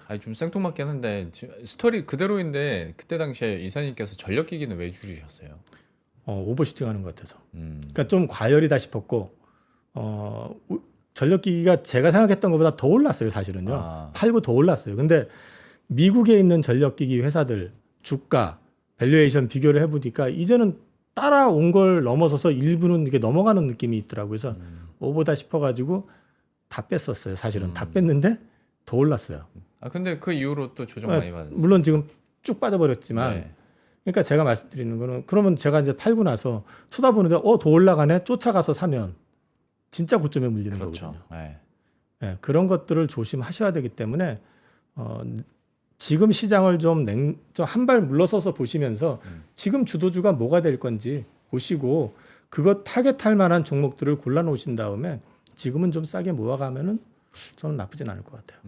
아니 좀 생뚱맞긴 한데 스토리 그대로인데 그때 당시에 이사님께서 전력기기는 왜 줄이셨어요? 오버슈팅하는 것 같아서. 그러니까 좀 과열이다 싶었고 전력기기가 제가 생각했던 것보다 더 올랐어요. 사실은요. 팔고 더 올랐어요. 근데 미국에 있는 전력기기 회사들 주가 밸류에이션 비교를 해보니까 이제는 따라온 걸 넘어서서 일부는 이게 넘어가는 느낌이 있더라고요. 그래서 오버다 싶어가지고 다 뺐었어요. 사실은 다 뺐는데 더 올랐어요. 근데 그 이후로 또 조정 많이 받았어요. 물론 지금 쭉 빠져버렸지만 네. 그러니까 제가 말씀드리는 거는 그러면 제가 이제 팔고 나서 쳐다보는데 더 올라가네 쫓아가서 사면 진짜 고점에 물리는 그렇죠. 거거든요. 네. 네, 그런 것들을 조심하셔야 되기 때문에 지금 시장을 좀 한 발 물러서서 보시면서 지금 주도주가 뭐가 될 건지 보시고 그거 타겟할 만한 종목들을 골라 놓으신 다음에 지금은 좀 싸게 모아가면은 저는 나쁘진 않을 것 같아요.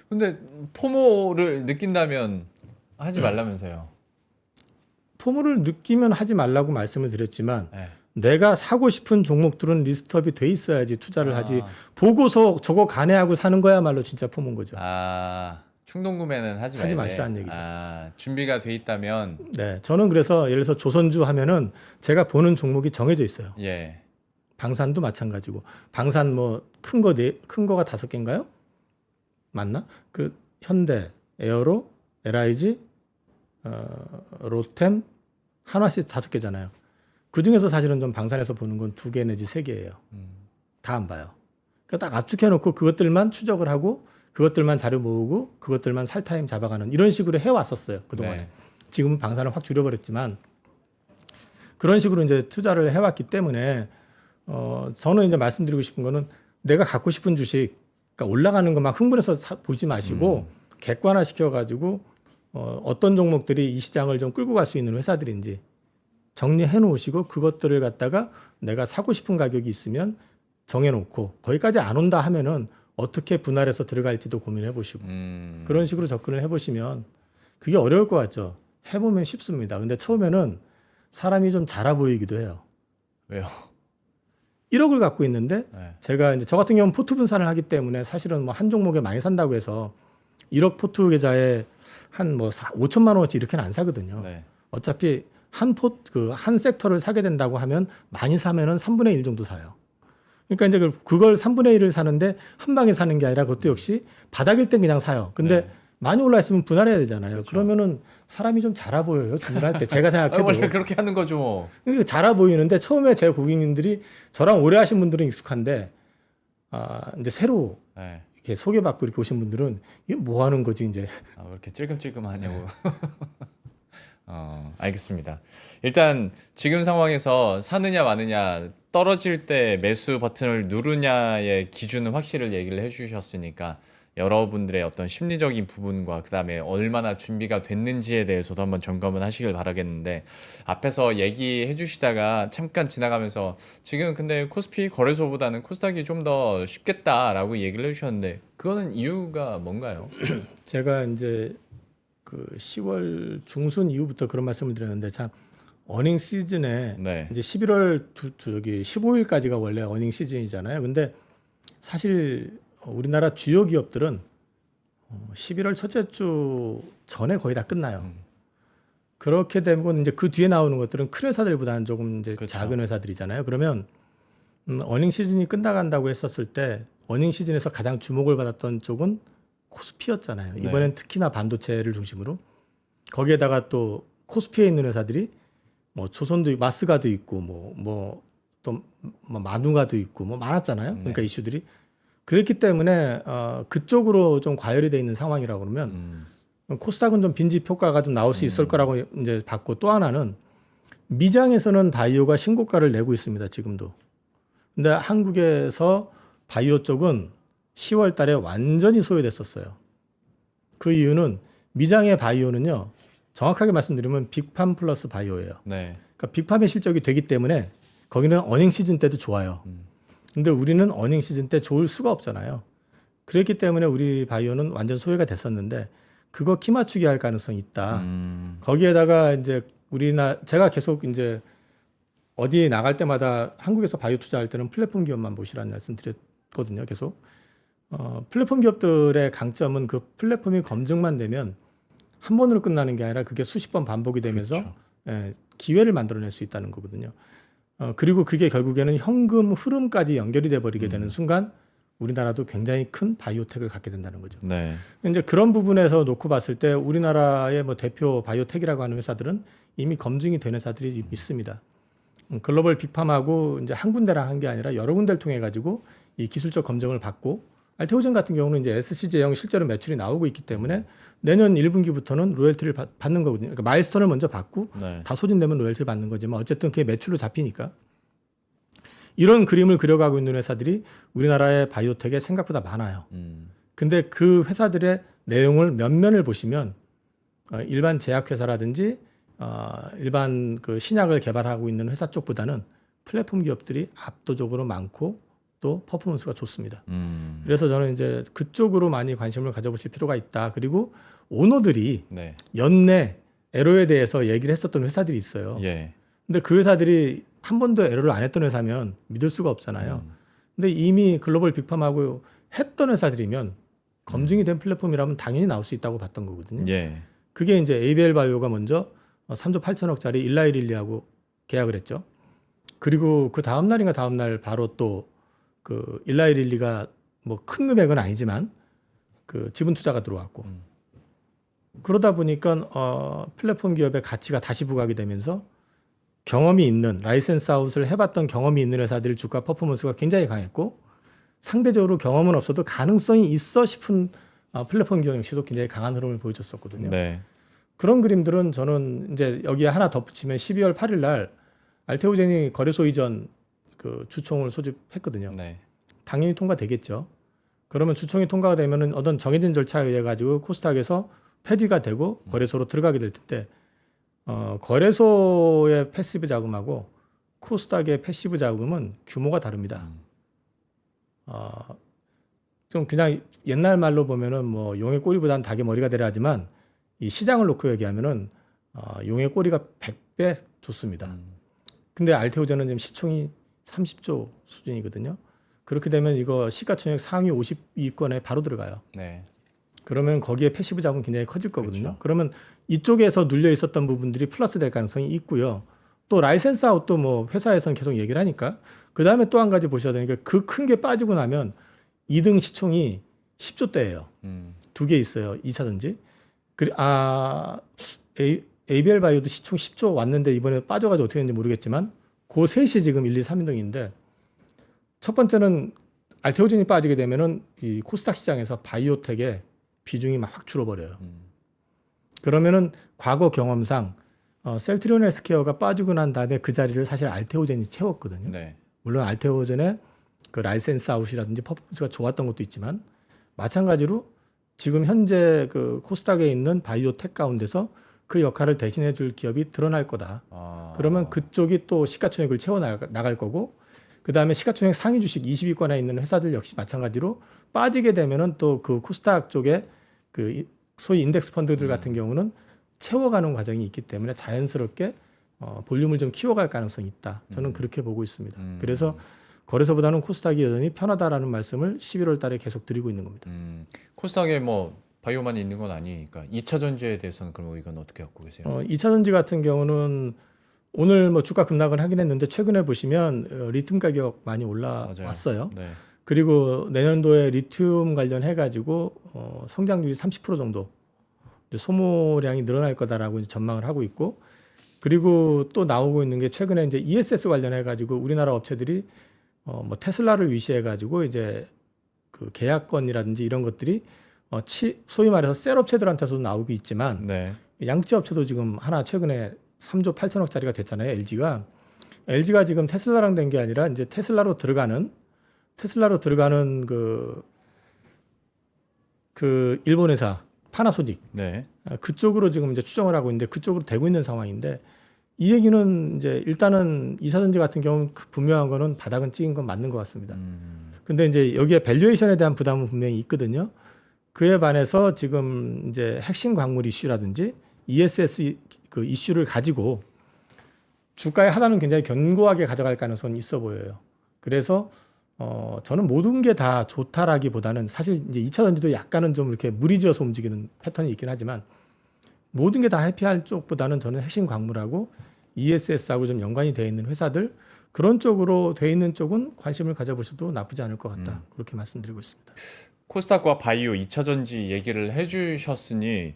근데 포모를 느낀다면 하지 말라면서요. 포물을 느끼면 하지 말라고 말씀을 드렸지만 네. 내가 사고 싶은 종목들은 리스트업이 돼 있어야지 투자를 하지 보고서 저거 간해하고 사는 거야말로 진짜 포문 거죠. 충동 구매는 하지 마시라는 얘기죠. 준비가 돼 있다면. 네, 저는 그래서 예를 들어서 조선주 하면은 제가 보는 종목이 정해져 있어요. 예. 방산도 마찬가지고 방산 뭐 큰 거가 5개인가요? 맞나? 그 현대, 에어로, LIG, 로템, 한화씨 5개잖아요. 그 중에서 사실은 좀 방산에서 보는 건 2개 내지 3개예요. 다 안 봐요. 그러니까 딱 압축해놓고 그것들만 추적을 하고 그것들만 자료 모으고 그것들만 살타임 잡아가는 이런 식으로 해왔었어요. 그동안에. 네. 지금은 지금은 방산을 확 줄여버렸지만 그런 식으로 이제 투자를 해왔기 때문에 저는 이제 말씀드리고 싶은 거는 내가 갖고 싶은 주식, 그러니까 올라가는 거 막 흥분해서 보지 마시고 객관화 시켜가지고 어떤 종목들이 이 시장을 좀 끌고 갈 수 있는 회사들인지 정리해 놓으시고 그것들을 갖다가 내가 사고 싶은 가격이 있으면 정해놓고 거기까지 안 온다 하면은 어떻게 분할해서 들어갈지도 고민해 보시고 그런 식으로 접근을 해보시면 그게 어려울 것 같죠. 해보면 쉽습니다. 근데 처음에는 사람이 좀 작아 보이기도 해요. 왜요? 1억을 갖고 있는데 네. 제가 이제 저 같은 경우는 포트 분산을 하기 때문에 사실은 뭐 한 종목에 많이 산다고 해서 1억 포트 계좌에 한 뭐 5천만 원어치 이렇게는 안 사거든요. 네. 어차피 한 섹터를 사게 된다고 하면 많이 사면은 3분의 1 정도 사요. 그러니까 이제 그걸 3분의 1을 사는데 한 방에 사는 게 아니라 그것도 역시 바닥일 땐 그냥 사요. 근데 많이 올라 있으면 분할해야 되잖아요. 그렇죠. 그러면은 사람이 좀 작아 보여요. 주문할 때 제가 생각해도. 원래 그렇게 하는 거죠 뭐. 그러니까 작아 보이는데 처음에 제 고객님들이 저랑 오래 하신 분들은 익숙한데 이제 새로 네. 이렇게 소개받고 이렇게 오신 분들은 이게 뭐 하는 거지 이제. 왜 이렇게 찔끔찔끔하냐고. 알겠습니다. 일단 지금 상황에서 사느냐 마느냐 떨어질 때 매수 버튼을 누르냐의 기준은 확실히 얘기를 해주셨으니까 여러분들의 어떤 심리적인 부분과 그다음에 얼마나 준비가 됐는지에 대해서도 한번 점검을 하시길 바라겠는데 앞에서 얘기해 주시다가 잠깐 지나가면서 지금 근데 코스피 거래소보다는 코스닥이 좀 더 쉽겠다라고 얘기를 해주셨는데 그거는 이유가 뭔가요? 제가 이제 그 10월 중순 이후부터 그런 말씀을 드렸는데 참 어닝 시즌에 네. 이제 11월 저기 15일까지가 원래 어닝 시즌이잖아요. 근데 사실 우리나라 주요 기업들은 11월 첫째 주 전에 거의 다 끝나요. 그렇게 되면 이제 그 뒤에 나오는 것들은 큰 회사들보다는 조금 이제 그렇죠. 작은 회사들이잖아요. 그러면 어닝 시즌이 끝나간다고 했었을 때 어닝 시즌에서 가장 주목을 받았던 쪽은 코스피였잖아요. 네. 이번엔 특히나 반도체를 중심으로 거기에다가 또 코스피에 있는 회사들이 뭐 조선도 마스가도 있고 뭐 또 마누가도 있고 뭐 많았잖아요. 그러니까 이슈들이 그랬기 때문에 그쪽으로 좀 과열이 돼 있는 상황이라고 그러면 코스닥은 좀 빈집 효과가 좀 나올 수 있을 거라고 이제 봤고 또 하나는 미장에서는 바이오가 신고가를 내고 있습니다. 지금도. 근데 한국에서 바이오 쪽은 10월 달에 완전히 소외됐었어요. 그 이유는 미장의 바이오는요. 정확하게 말씀드리면 빅팜 플러스 바이오예요. 네. 그러니까 빅팜의 실적이 되기 때문에 거기는 어닝 시즌 때도 좋아요. 근데 우리는 어닝 시즌 때 좋을 수가 없잖아요. 그랬기 때문에 우리 바이오는 완전 소외가 됐었는데 그거 키 맞추기 할 가능성이 있다. 거기에다가 이제 제가 계속 이제 어디에 나갈 때마다 한국에서 바이오 투자할 때는 플랫폼 기업만 보시라는 말씀 드렸거든요. 계속. 플랫폼 기업들의 강점은 그 플랫폼이 검증만 되면 한 번으로 끝나는 게 아니라 그게 수십 번 반복이 되면서 그렇죠. 기회를 만들어낼 수 있다는 거거든요. 그리고 그게 결국에는 현금 흐름까지 연결이 돼 버리게 되는 순간 우리나라도 굉장히 큰 바이오텍을 갖게 된다는 거죠. 네. 이제 그런 부분에서 놓고 봤을 때 우리나라의 뭐 대표 바이오텍이라고 하는 회사들은 이미 검증이 된 회사들이 있습니다. 글로벌 빅팜하고 이제 한 군데랑 한 게 아니라 여러 군데를 통해 가지고 이 기술적 검증을 받고 알테오젠 같은 경우는 이제 SC제형 실제로 매출이 나오고 있기 때문에 내년 1분기부터는 로열티를 받는 거거든요. 그러니까 마일스톤을 먼저 받고 네. 다 소진되면 로열티를 받는 거지만 어쨌든 그게 매출로 잡히니까 이런 그림을 그려가고 있는 회사들이 우리나라의 바이오텍에 생각보다 많아요. 근데 그 회사들의 내용을 면면을 보시면 일반 제약회사라든지 일반 그 신약을 개발하고 있는 회사 쪽보다는 플랫폼 기업들이 압도적으로 많고 또 퍼포먼스가 좋습니다. 그래서 저는 이제 그쪽으로 많이 관심을 가져보실 필요가 있다. 그리고 오너들이 네. 연내 에러에 대해서 얘기를 했었던 회사들이 있어요. 예. 근데 그 회사들이 한 번도 에러를 안 했던 회사면 믿을 수가 없잖아요. 근데 이미 글로벌 빅팜하고 했던 회사들이면 검증이 된 플랫폼이라면 당연히 나올 수 있다고 봤던 거거든요. 예. 그게 이제 에이비엘 바이오가 먼저 3조 8천억짜리 일라이릴리하고 계약을 했죠. 그리고 그 다음 날인가 다음 날 바로 또 그 일라이릴리가 뭐 큰 금액은 아니지만 그 지분 투자가 들어왔고 그러다 보니까 플랫폼 기업의 가치가 다시 부각이 되면서 경험이 있는 라이센스 아웃을 해봤던 경험이 있는 회사들 주가 퍼포먼스가 굉장히 강했고 상대적으로 경험은 없어도 가능성이 있어 싶은 플랫폼 기업 역시도 굉장히 강한 흐름을 보여줬었거든요. 네. 그런 그림들은 저는 이제 여기에 하나 덧붙이면 12월 8일 날 알테오젠이 거래소 이전 그 주총을 소집했거든요. 네. 당연히 통과되겠죠. 그러면 주총이 통과가 되면은 어떤 정해진 절차에 의해 가지고 코스닥에서 폐지가 되고 거래소로 들어가게 될 텐데 거래소의 패시브 자금하고 코스닥의 패시브 자금은 규모가 다릅니다. 좀 그냥 옛날 말로 보면은 뭐 용의 꼬리보다는 닭의 머리가 되려 하지만 이 시장을 놓고 얘기하면은 용의 꼬리가 100배 좋습니다. 근데 알테오젠은 지금 시총이 30조 수준이거든요. 그렇게 되면 이거 시가총액 상위 50위권에 바로 들어가요. 네. 그러면 거기에 패시브 자금 굉장히 커질 거거든요. 그렇죠. 그러면 이쪽에서 눌려 있었던 부분들이 플러스 될 가능성이 있고요. 또 라이센스 아웃도 뭐 회사에서는 계속 얘기를 하니까 그 다음에 또 한 가지 보셔야 되는 게 그 큰 게 빠지고 나면 2등 시총이 10조대예요. 두 개 있어요. 2차전지. ABL 바이오도 시총 10조 왔는데 이번에 빠져가지고 어떻게 됐는지 모르겠지만 그 셋이 지금 1, 2, 3등인데 첫 번째는 알테오젠이 빠지게 되면은 이 코스닥 시장에서 바이오텍의 비중이 막 확 줄어버려요. 그러면은 과거 경험상 셀트리온 헬스케어가 빠지고 난 다음에 그 자리를 사실 알테오젠이 채웠거든요. 네. 물론 알테오젠의 그 라이센스 아웃이라든지 퍼포먼스가 좋았던 것도 있지만 마찬가지로 지금 현재 그 코스닥에 있는 바이오텍 가운데서 그 역할을 대신해 줄 기업이 드러날 거다. 그러면 그쪽이 또 시가총액을 채워 나갈 거고, 그 다음에 시가총액 상위 주식 20위권에 있는 회사들 역시 마찬가지로 빠지게 되면은 또 그 코스닥 쪽에 그 소위 인덱스 펀드들 같은 경우는 채워가는 과정이 있기 때문에 자연스럽게 볼륨을 좀 키워갈 가능성이 있다. 저는 그렇게 보고 있습니다. 그래서 거래소보다는 코스닥이 여전히 편하다라는 말씀을 11월 달에 계속 드리고 있는 겁니다. 코스닥에 뭐 바이오만 있는 건 아니니까 2차 전지에 대해서는 그럼 의견 어떻게 갖고 계세요? 2차 전지 같은 경우는 오늘 뭐 주가 급락을 하긴 했는데 최근에 보시면 리튬 가격 많이 올라왔어요. 네. 그리고 내년도에 리튬 관련해 가지고 성장률이 30% 정도 이제 소모량이 늘어날 거다라고 이제 전망을 하고 있고, 그리고 또 나오고 있는 게 최근에 이제 ESS 관련해 가지고 우리나라 업체들이 뭐 테슬라를 위시해 가지고 이제 그 계약건이라든지 이런 것들이 소위 말해서 셀 업체들한테서도 나오고 있지만 네. 양치 업체도 지금 하나 최근에 3조 8천억짜리가 됐잖아요. LG가 지금 테슬라랑 된 게 아니라 이제 테슬라로 들어가는 그 일본 회사 파나소닉 네. 그쪽으로 지금 이제 추정을 하고 있는데 그쪽으로 되고 있는 상황인데, 이 얘기는 이제 일단은 이사전지 같은 경우는 분명한 거는 바닥은 찍은 건 맞는 것 같습니다. 근데 이제 여기에 밸류에이션에 대한 부담은 분명히 있거든요. 그에 반해서 지금 이제 핵심 광물 이슈라든지 ESS 그 이슈를 가지고 주가의 하단은 굉장히 견고하게 가져갈 가능성이 있어 보여요. 그래서 저는 모든 게 다 좋다라기보다는 사실 이제 2차 전지도 약간은 좀 이렇게 무리지어서 움직이는 패턴이 있긴 하지만 모든 게 다 해피할 쪽보다는 저는 핵심 광물하고 ESS하고 좀 연관이 되어 있는 회사들, 그런 쪽으로 되어 있는 쪽은 관심을 가져보셔도 나쁘지 않을 것 같다. 그렇게 말씀드리고 있습니다. 코스닥과 바이오 2차 전지 얘기를 해주셨으니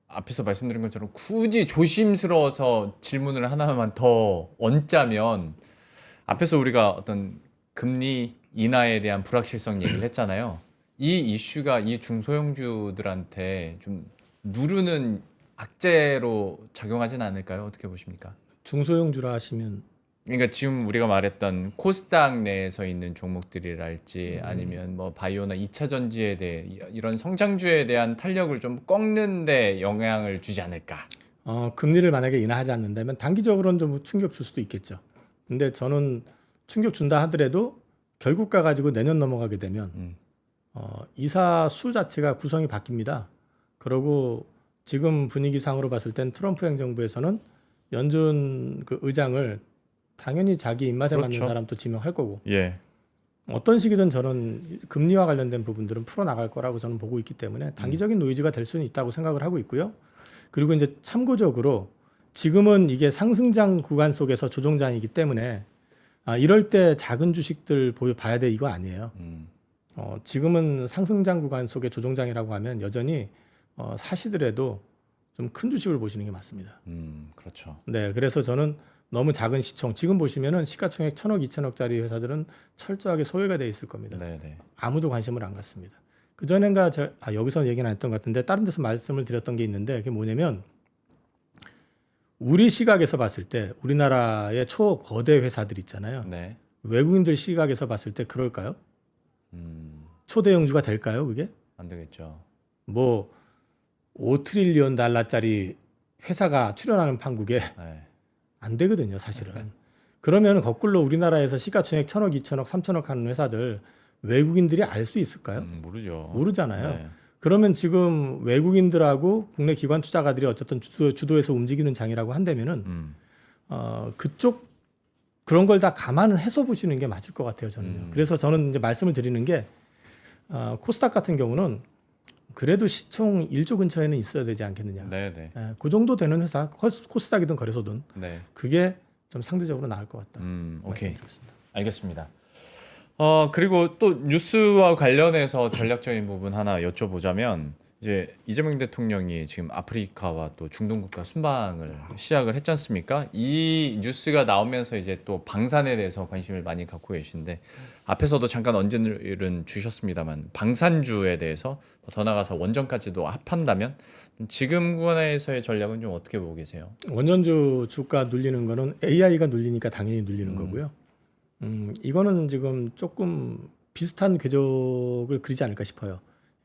앞에서 말씀드린 것처럼 굳이 조심스러워서 질문을 하나만 더 얹자면, 앞에서 우리가 어떤 금리 인하에 대한 불확실성 얘기를 했잖아요. 이 이슈가 이 중소형주들한테 좀 누르는 악재로 작용하진 않을까요? 어떻게 보십니까? 중소형주라 하시면 그러니까 지금 우리가 말했던 코스닥 내에서 있는 종목들이랄지 아니면 뭐 바이오나 2차 전지에 대해 이런 성장주에 대한 탄력을 좀 꺾는 데 영향을 주지 않을까? 금리를 만약에 인하하지 않는다면 단기적으로는 좀 충격 줄 수도 있겠죠. 근데 저는 충격 준다 하더라도 결국 가가지고 내년 넘어가게 되면 이사 수 자체가 구성이 바뀝니다. 그리고 지금 분위기상으로 봤을 땐 트럼프 행정부에서는 연준 그 의장을 당연히 자기 입맛에 그렇죠. 맞는 사람 또 지명할 거고, 예. 어떤 식이든 저는 금리와 관련된 부분들은 풀어나갈 거라고 저는 보고 있기 때문에 단기적인 노이즈가 될 수는 있다고 생각을 하고 있고요. 그리고 이제 참고적으로 지금은 이게 상승장 구간 속에서 조정장이기 때문에 이럴 때 작은 주식들 봐야 돼 이거 아니에요. 지금은 상승장 구간 속의 조정장이라고 하면 여전히 사시더라도 좀 큰 주식을 보시는 게 맞습니다. 그렇죠. 네, 그래서 저는 너무 작은 시총, 지금 보시면은 시가총액 1,000억, 2,000억짜리 회사들은 철저하게 소외가 돼 있을 겁니다. 네네. 아무도 관심을 안 갖습니다. 그 전엔가 여기서 얘기는 안 했던 것 같은데 다른 데서 말씀을 드렸던 게 있는데, 그게 뭐냐면 우리 시각에서 봤을 때 우리나라의 초거대 회사들 있잖아요. 네. 외국인들 시각에서 봤을 때 그럴까요? 초대형주가 될까요, 그게? 안 되겠죠. 뭐 5트릴리언 달러짜리 회사가 출연하는 판국에 네. 안 되거든요, 사실은. 그러면 거꾸로 우리나라에서 시가총액 1,000억, 2,000억, 3,000억 하는 회사들 외국인들이 알 수 있을까요? 모르죠. 모르잖아요. 네. 그러면 지금 외국인들하고 국내 기관 투자가들이 어쨌든 주도해서 움직이는 장이라고 한다면은 그쪽 그런 걸 다 감안을 해서 보시는 게 맞을 것 같아요, 저는. 그래서 저는 이제 말씀을 드리는 게 코스닥 같은 경우는 그래도 시총 1조 근처에는 있어야 되지 않겠느냐. 네네. 그 정도 되는 회사, 코스닥이든 거래소든 네. 그게 좀 상대적으로 나을 것 같다. 오케이. 말씀드리겠습니다. 알겠습니다. 그리고 또 뉴스와 관련해서 전략적인 부분 하나 여쭤보자면, 이제 이재명 대통령이 지금 아프리카와 또 중동 국가 순방을 시작을 했지 않습니까? 이 뉴스가 나오면서 이제 또 방산에 대해서 관심을 많이 갖고 계신데, 앞에서도 잠깐 언제는 주셨습니다만 방산주에 대해서 더 나가서 원전까지도 합한다면 지금 구간에서의 전략은 좀 어떻게 보고 계세요? 원전주 주가 눌리는 거는 AI가 눌리니까 당연히 눌리는 거고요. 이거는 지금 조금 비슷한 궤적을 그리지 않을까 싶어요.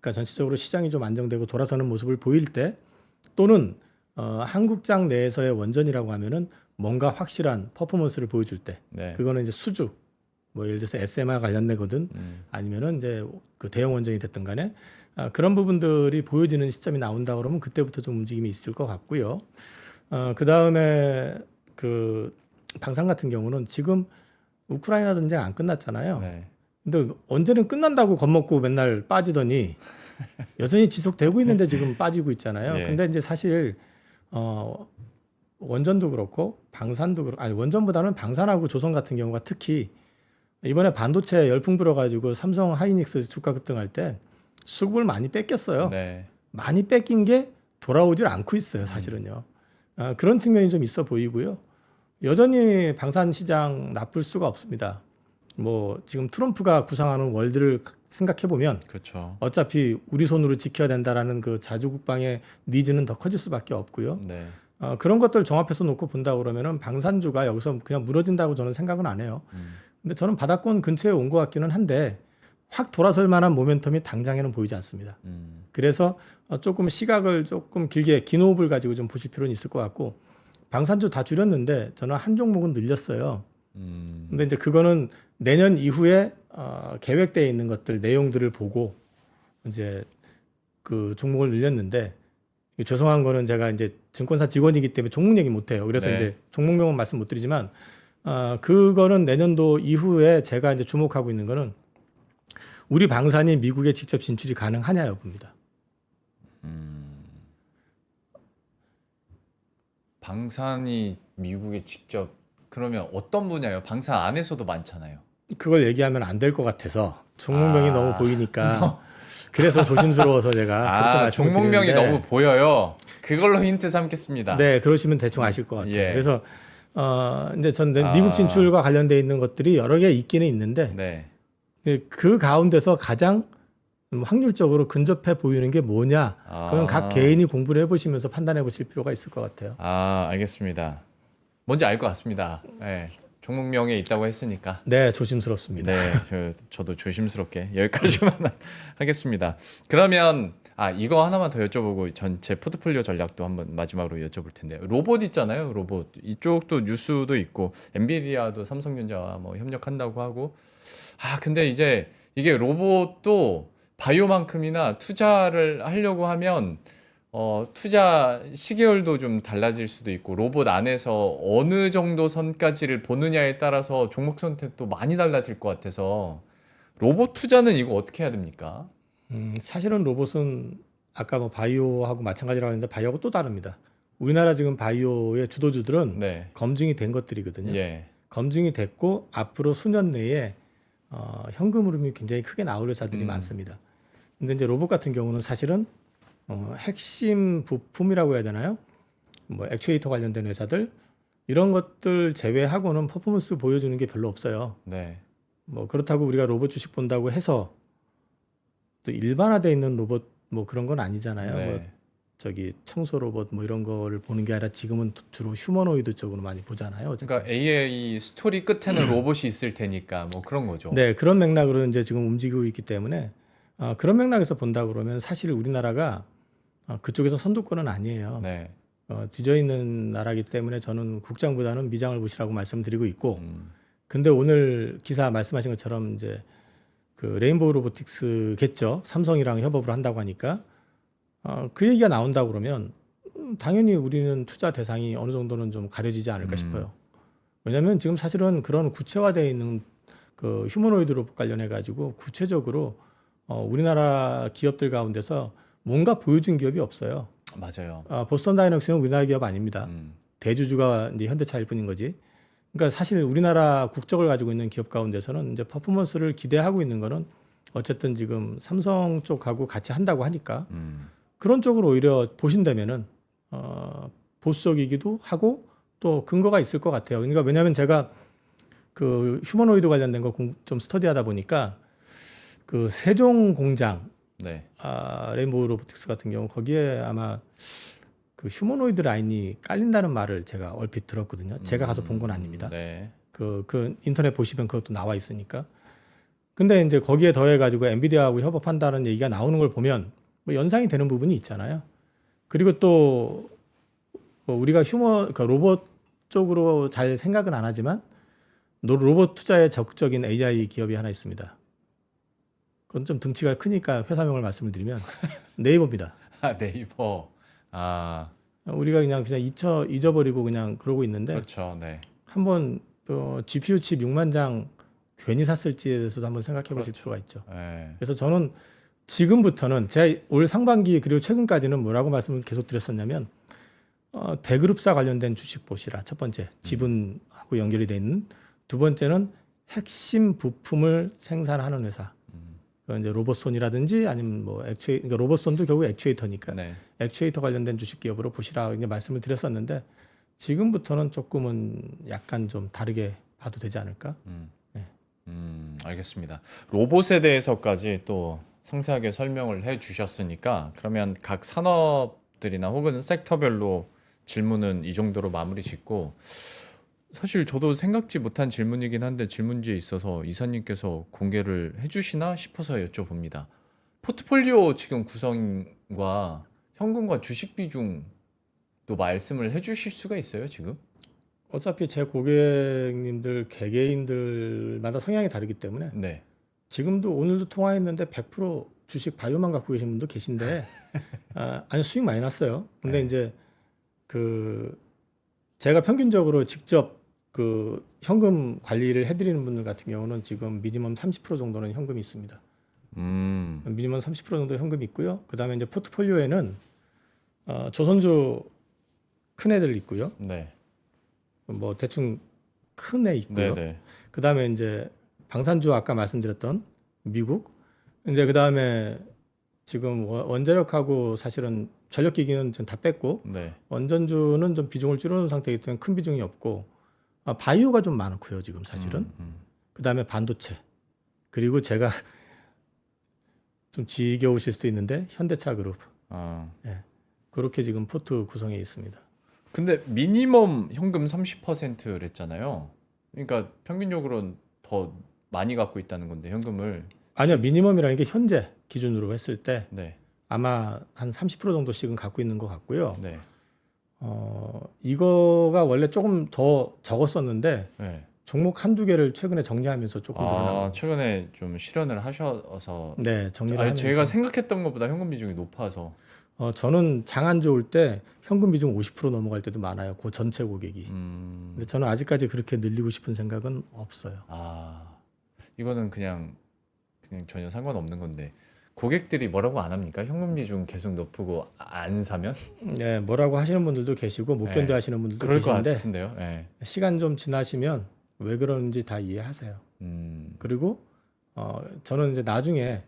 그러니까 전체적으로 시장이 좀 안정되고 돌아서는 모습을 보일 때 또는 한국장 내에서의 원전이라고 하면은 뭔가 확실한 퍼포먼스를 보여줄 때 네. 그거는 이제 수주 뭐 예를 들어서 SMR 관련된 거든 아니면은 이제 그 대형 원전이 됐든 간에 그런 부분들이 보여지는 시점이 나온다 그러면 그때부터 좀 움직임이 있을 것 같고요. 그 다음에 그 방산 같은 경우는 지금 우크라이나 전쟁 안 끝났잖아요. 네. 근데 언제는 끝난다고 겁먹고 맨날 빠지더니 여전히 지속되고 있는데 지금 빠지고 있잖아요. 예. 근데 이제 사실 원전도 그렇고 방산도 그렇고 아니 원전보다는 방산하고 조선 같은 경우가 특히 이번에 반도체 열풍 불어가지고 삼성 하이닉스 주가 급등할 때 수급을 많이 뺏겼어요. 네. 많이 뺏긴 게 돌아오질 않고 있어요, 사실은요. 그런 측면이 좀 있어 보이고요. 여전히 방산 시장 나쁠 수가 없습니다. 뭐 지금 트럼프가 구상하는 월드를 생각해 보면 그렇죠. 어차피 우리 손으로 지켜야 된다라는 그 자주국방의 니즈는 더 커질 수밖에 없고요. 네. 그런 것들 종합해서 놓고 본다 그러면은 방산주가 여기서 그냥 무너진다고 저는 생각은 안 해요. 근데 저는 바닥권 근처에 온 것 같기는 한데 확 돌아설 만한 모멘텀이 당장에는 보이지 않습니다. 그래서 조금 시각을 조금 길게 긴 호흡을 가지고 좀 보실 필요는 있을 것 같고 방산주 다 줄였는데 저는 한 종목은 늘렸어요. 근데 이제 그거는 내년 이후에 계획되어 있는 것들 내용들을 보고 이제 그 종목을 늘렸는데 죄송한 거는 제가 이제 증권사 직원이기 때문에 종목 얘기 못 해요. 그래서 네. 이제 종목명은 말씀 못 드리지만 그거는 내년도 이후에 제가 이제 주목하고 있는 거는 우리 방산이 미국에 직접 진출이 가능하냐 여부입니다. 방산이 미국에 직접 그러면 어떤 분야예요? 방산 안에서도 많잖아요. 그걸 얘기하면 안 될 것 같아서 종목명이 아. 너무 보이니까 그래서 조심스러워서 제가 그렇게 말씀을 종목명이 드리는데 너무 보여요. 그걸로 힌트 삼겠습니다. 네, 그러시면 대충 아실 것 같아요. 예. 그래서 이제 전 미국 진출과 관련돼 있는 것들이 여러 개 있기는 있는데 네. 그 가운데서 가장 확률적으로 근접해 보이는 게 뭐냐? 그건 각 개인이 공부를 해보시면서 판단해 보실 필요가 있을 것 같아요. 알겠습니다. 뭔지 알 것 같습니다. 네. 종목명에 있다고 했으니까. 네, 조심스럽습니다. 네, 저도 조심스럽게 여기까지만 하겠습니다. 그러면 이거 하나만 더 여쭤보고 전체 포트폴리오 전략도 한번 마지막으로 여쭤볼 텐데요. 로봇 있잖아요, 로봇. 이쪽도 뉴스도 있고 엔비디아도 삼성전자와 뭐 협력한다고 하고. 근데 이제 이게 로봇도 바이오만큼이나 투자를 하려고 하면 투자 시계열도 좀 달라질 수도 있고 로봇 안에서 어느 정도 선까지를 보느냐에 따라서 종목 선택도 많이 달라질 것 같아서 로봇 투자는 이거 어떻게 해야 됩니까? 사실은 로봇은 아까 뭐 바이오하고 마찬가지라고 했는데 바이오하고 또 다릅니다. 우리나라 지금 바이오의 주도주들은 네. 검증이 된 것들이거든요. 예. 검증이 됐고 앞으로 수년 내에 현금 흐름이 굉장히 크게 나올 회사들이 많습니다. 근데 이제 로봇 같은 경우는 사실은 핵심 부품이라고 해야 되나요? 뭐 액추에이터 관련된 회사들 이런 것들 제외하고는 퍼포먼스 보여주는 게 별로 없어요. 네. 뭐 그렇다고 우리가 로봇 주식 본다고 해서 또 일반화되어 있는 로봇 뭐 그런 건 아니잖아요. 네. 뭐 저기 청소 로봇 뭐 이런 거를 보는 게 아니라 지금은 주로 휴머노이드 쪽으로 많이 보잖아요. 어쨌든. 그러니까 AI 스토리 끝에는 로봇이 있을 테니까 뭐 그런 거죠. 네, 그런 맥락으로 이제 지금 움직이고 있기 때문에 그런 맥락에서 본다 그러면 사실 우리나라가 그쪽에서 선두권은 아니에요. 네. 뒤져 있는 나라이기 때문에 저는 국장보다는 미장을 보시라고 말씀드리고 있고, 근데 오늘 기사 말씀하신 것처럼 이제 그 레인보우 로보틱스겠죠. 삼성이랑 협업을 한다고 하니까 그 얘기가 나온다 그러면 당연히 우리는 투자 대상이 어느 정도는 좀 가려지지 않을까 싶어요. 왜냐하면 지금 사실은 그런 구체화되어 있는 그 휴머노이드 로봇 관련해 가지고 구체적으로 우리나라 기업들 가운데서 뭔가 보여준 기업이 없어요. 맞아요. 보스턴 다이너믹스는 우리나라 기업 아닙니다. 대주주가 이제 현대차일 뿐인 거지. 그러니까 사실 우리나라 국적을 가지고 있는 기업 가운데서는 이제 퍼포먼스를 기대하고 있는 거는 어쨌든 지금 삼성 쪽하고 같이 한다고 하니까 그런 쪽으로 오히려 보신다면은 보수적이기도 하고 또 근거가 있을 것 같아요. 그러니까 왜냐하면 제가 그 휴머노이드 관련된 거 좀 스터디하다 보니까 그 세종 공장 네. 레인보우 로보틱스 같은 경우 거기에 아마 그 휴머노이드 라인이 깔린다는 말을 제가 얼핏 들었거든요. 제가 가서 본 건 아닙니다. 네. 그 인터넷 보시면 그것도 나와 있으니까 근데 이제 거기에 더해 가지고 엔비디아하고 협업한다는 얘기가 나오는 걸 보면 뭐 연상이 되는 부분이 있잖아요. 그리고 또 우리가 그러니까 로봇 쪽으로 잘 생각은 안 하지만 로봇 투자에 적극적인 AI 기업이 하나 있습니다. 그건 좀 등치가 크니까 회사명을 말씀을 드리면 네이버입니다. 아, 네이버. 아, 우리가 그냥 잊어버리고 그냥 그러고 있는데 그렇죠. 네. 한번 GPU 칩 6만 장 괜히 샀을지에 대해서도 한번 생각해 보실 그렇죠. 필요가 있죠. 네. 그래서 저는 지금부터는 제가 올 상반기 그리고 최근까지는 뭐라고 말씀을 계속 드렸었냐면 대그룹사 관련된 주식 보시라. 첫 번째 지분하고 연결이 돼 있는. 두 번째는 핵심 부품을 생산하는 회사. 그 이제 로봇손이라든지 아니면 뭐 그러니까 로봇손도 결국 액추에이터니까 네. 액추에이터 관련된 주식 기업으로 보시라 이제 말씀을 드렸었는데 지금부터는 조금은 약간 좀 다르게 봐도 되지 않을까? 알겠습니다. 로봇에 대해서까지 또 상세하게 설명을 해 주셨으니까 그러면 각 산업들이나 혹은 섹터별로 질문은 이 정도로 마무리 짓고 사실 저도 생각지 못한 질문이긴 한데 질문지에 있어서 이사님께서 공개를 해주시나 싶어서 여쭤봅니다. 포트폴리오 지금 구성과 현금과 주식 비중도 말씀을 해주실 수가 있어요 지금? 어차피 제 고객님들 개개인들마다 성향이 다르기 때문에 네. 지금도 오늘도 통화했는데 100% 주식 바이오만 갖고 계신 분도 계신데 아니 수익 많이 났어요. 근데 네. 이제 그 제가 평균적으로 직접 그 현금 관리를 해드리는 분들 같은 경우는 지금 미니멈 30% 정도는 현금이 있습니다. 미니멈 30% 정도 현금이 있고요. 그 다음에 이제 포트폴리오에는 조선주 큰 애들 있고요. 네. 뭐 대충 큰 애 있고요. 네네. 그 다음에 이제 방산주 아까 말씀드렸던 미국. 이제 그 다음에 지금 원자력하고 사실은 전력기기는 좀 다 뺐고 네. 원전주는 좀 비중을 줄여놓은 상태이기 때문에 큰 비중이 없고 바이오가 좀 많고요 지금 사실은. 그 다음에 반도체. 그리고 제가 좀 지겨우실 수도 있는데 현대차 그룹. 예. 그렇게 지금 포트 구성에 있습니다. 근데 미니멈 현금 30%랬잖아요. 그러니까 평균적으로는 더 많이 갖고 있다는 건데 현금을. 아니요, 미니멈이라는 게 현재 기준으로 했을 때 네. 아마 한 30% 정도씩은 갖고 있는 것 같고요. 네. 이거가 원래 조금 더 적었었는데 네. 종목 한두 개를 최근에 정리하면서 조금 늘어나고. 최근에 좀 실현을 하셔서. 네, 정리를 아니, 하면서. 제가 생각했던 것보다 현금 비중이 높아서. 저는 장 안 좋을 때 현금 비중 50% 넘어갈 때도 많아요. 그 전체 고객이. 근데 저는 아직까지 그렇게 늘리고 싶은 생각은 없어요. 이거는 그냥 전혀 상관없는 건데 고객들이 뭐라고 안 합니까? 현금 비중 계속 높고 안 사면? 네, 뭐라고 하시는 분들도 계시고 못 견뎌 하시는 분들도 그럴 것 계신데 같은데요. 네. 시간 좀 지나시면 왜 그러는지 다 이해하세요. 그리고 저는 이제 나중에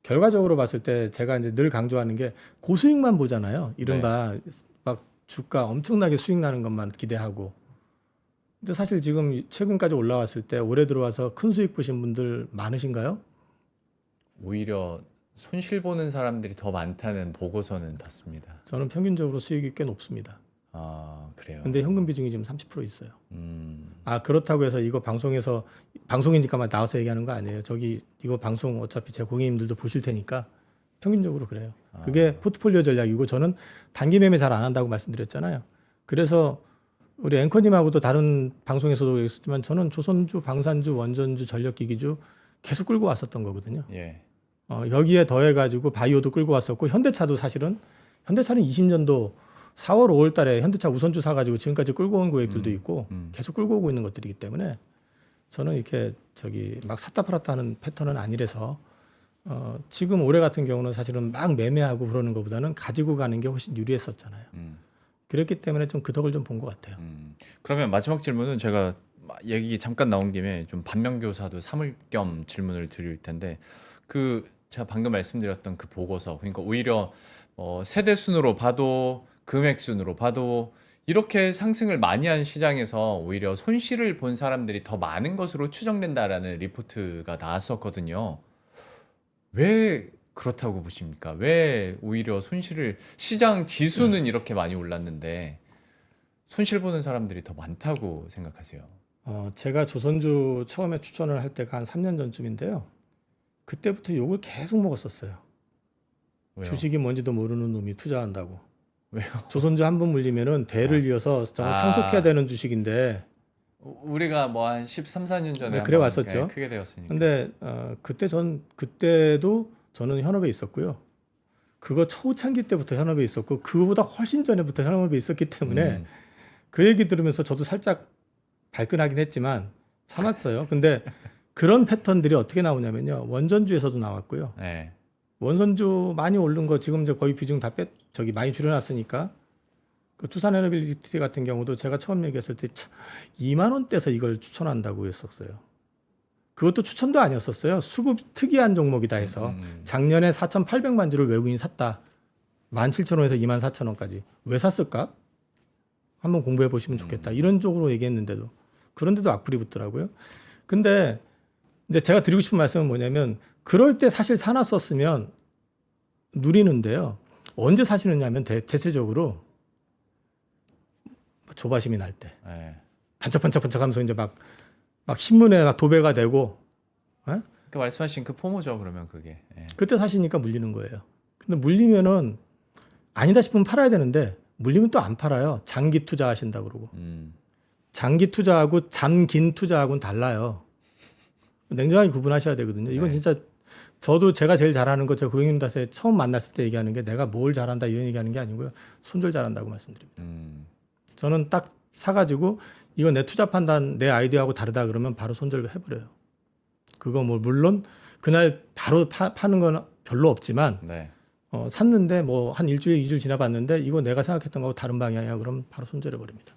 결과적으로 봤을 때 제가 이제 늘 강조하는 게 고수익만 보잖아요. 이른바 막 주가 엄청나게 수익 나는 것만 기대하고. 근데 사실 지금 최근까지 올라왔을 때 올해 들어와서 큰 수익 보신 분들 많으신가요? 오히려 손실 보는 사람들이 더 많다는 보고서는 봤습니다. 저는 평균적으로 수익이 꽤 높습니다. 그래요. 근데 현금 비중이 지금 30% 있어요. 음. 그렇다고 해서 이거 방송이니까만 나와서 얘기하는 거 아니에요. 이거 방송 어차피 제 고객님들도 보실 테니까 평균적으로 그래요. 그게 포트폴리오 전략이고 저는 단기 매매 잘 안 한다고 말씀드렸잖아요. 그래서 우리 앵커님하고도 다른 방송에서도 얘기했지만 저는 조선주, 방산주, 원전주, 전력기기주 계속 끌고 왔었던 거거든요. 예. 여기에 더해가지고 바이오도 끌고 왔었고 현대차도 사실은 현대차는 20년도 4월, 5월 달에 현대차 우선주 사가지고 지금까지 끌고 온 고객들도 있고 계속 끌고 오고 있는 것들이기 때문에 저는 이렇게 막 샀다 팔았다 하는 패턴은 아니라서 지금 올해 같은 경우는 사실은 막 매매하고 그러는 것보다는 가지고 가는 게 훨씬 유리했었잖아요. 그랬기 때문에 좀 그 덕을 좀 본 것 같아요. 그러면 마지막 질문은 제가 얘기 잠깐 나온 김에 좀 반면교사도 삼을 겸 질문을 드릴 텐데 제가 방금 말씀드렸던 그 보고서 그러니까 오히려 세대 순으로 봐도 금액 순으로 봐도 이렇게 상승을 많이 한 시장에서 오히려 손실을 본 사람들이 더 많은 것으로 추정된다라는 리포트가 나왔었거든요. 왜 그렇다고 보십니까? 왜 오히려 시장 지수는 이렇게 많이 올랐는데 손실 보는 사람들이 더 많다고 생각하세요? 제가 조선주 처음에 추천을 할 때가 한 3년 전쯤인데요. 그때부터 욕을 계속 먹었었어요. 왜요? 주식이 뭔지도 모르는 놈이 투자한다고. 왜요? 조선주 한 번 물리면은 대를 이어서 정말 상속해야 되는 주식인데. 우리가 뭐 한 13, 14년 전에 네, 그래 왔었죠. 크게 되었으니까. 근데 그때도 저는 현업에 있었고요. 그거 초창기 때부터 현업에 있었고 그거보다 훨씬 전에부터 현업에 있었기 때문에 그 얘기 들으면서 저도 살짝 발끈하긴 했지만 참았어요. 근데 그런 패턴들이 어떻게 나오냐면요. 원전주에서도 나왔고요. 네. 원선주 많이 오른 거 지금 이제 거의 비중 다 많이 줄여놨으니까 그 투산에너빌리티 같은 경우도 제가 처음 얘기했을 때 2만 원대에서 이걸 추천한다고 했었어요. 그것도 추천도 아니었었어요. 수급 특이한 종목이다 해서 작년에 4,800만 주를 외국인이 샀다. 17,000원에서 24,000원까지. 왜 샀을까? 한번 공부해 보시면 좋겠다. 이런 쪽으로 얘기했는데도 그런데도 악플이 붙더라고요. 근데 이제 제가 드리고 싶은 말씀은 뭐냐면 그럴 때 사실 사놨었으면 누리는데요. 언제 사시느냐면 대체적으로 조바심이 날 때. 네. 반짝반짝반짝 하면서 이제 막 신문에 막 도배가 되고. 에? 그 말씀하신 그 포모죠, 그러면 그게. 네. 그때 사시니까 물리는 거예요. 근데 물리면은 아니다 싶으면 팔아야 되는데 물리면 또 안 팔아요. 장기 투자하신다 그러고. 장기 투자하고 잠긴 투자하고는 달라요. 냉정하게 구분하셔야 되거든요. 이건 네. 진짜 저도 제가 제일 잘하는 거 제가 고객님 탓에 처음 만났을 때 얘기하는 게 내가 뭘 잘한다 이런 얘기하는 게 아니고요. 손절 잘한다고 말씀드립니다. 저는 딱 사가지고 이거 내 투자 판단 내 아이디어하고 다르다 그러면 바로 손절을 해버려요. 그거 뭐 물론 그날 바로 파는 건 별로 없지만 네. 샀는데 뭐 한 일주일, 2주일 지나봤는데 이거 내가 생각했던 거하고 다른 방향이야. 그럼 바로 손절해버립니다.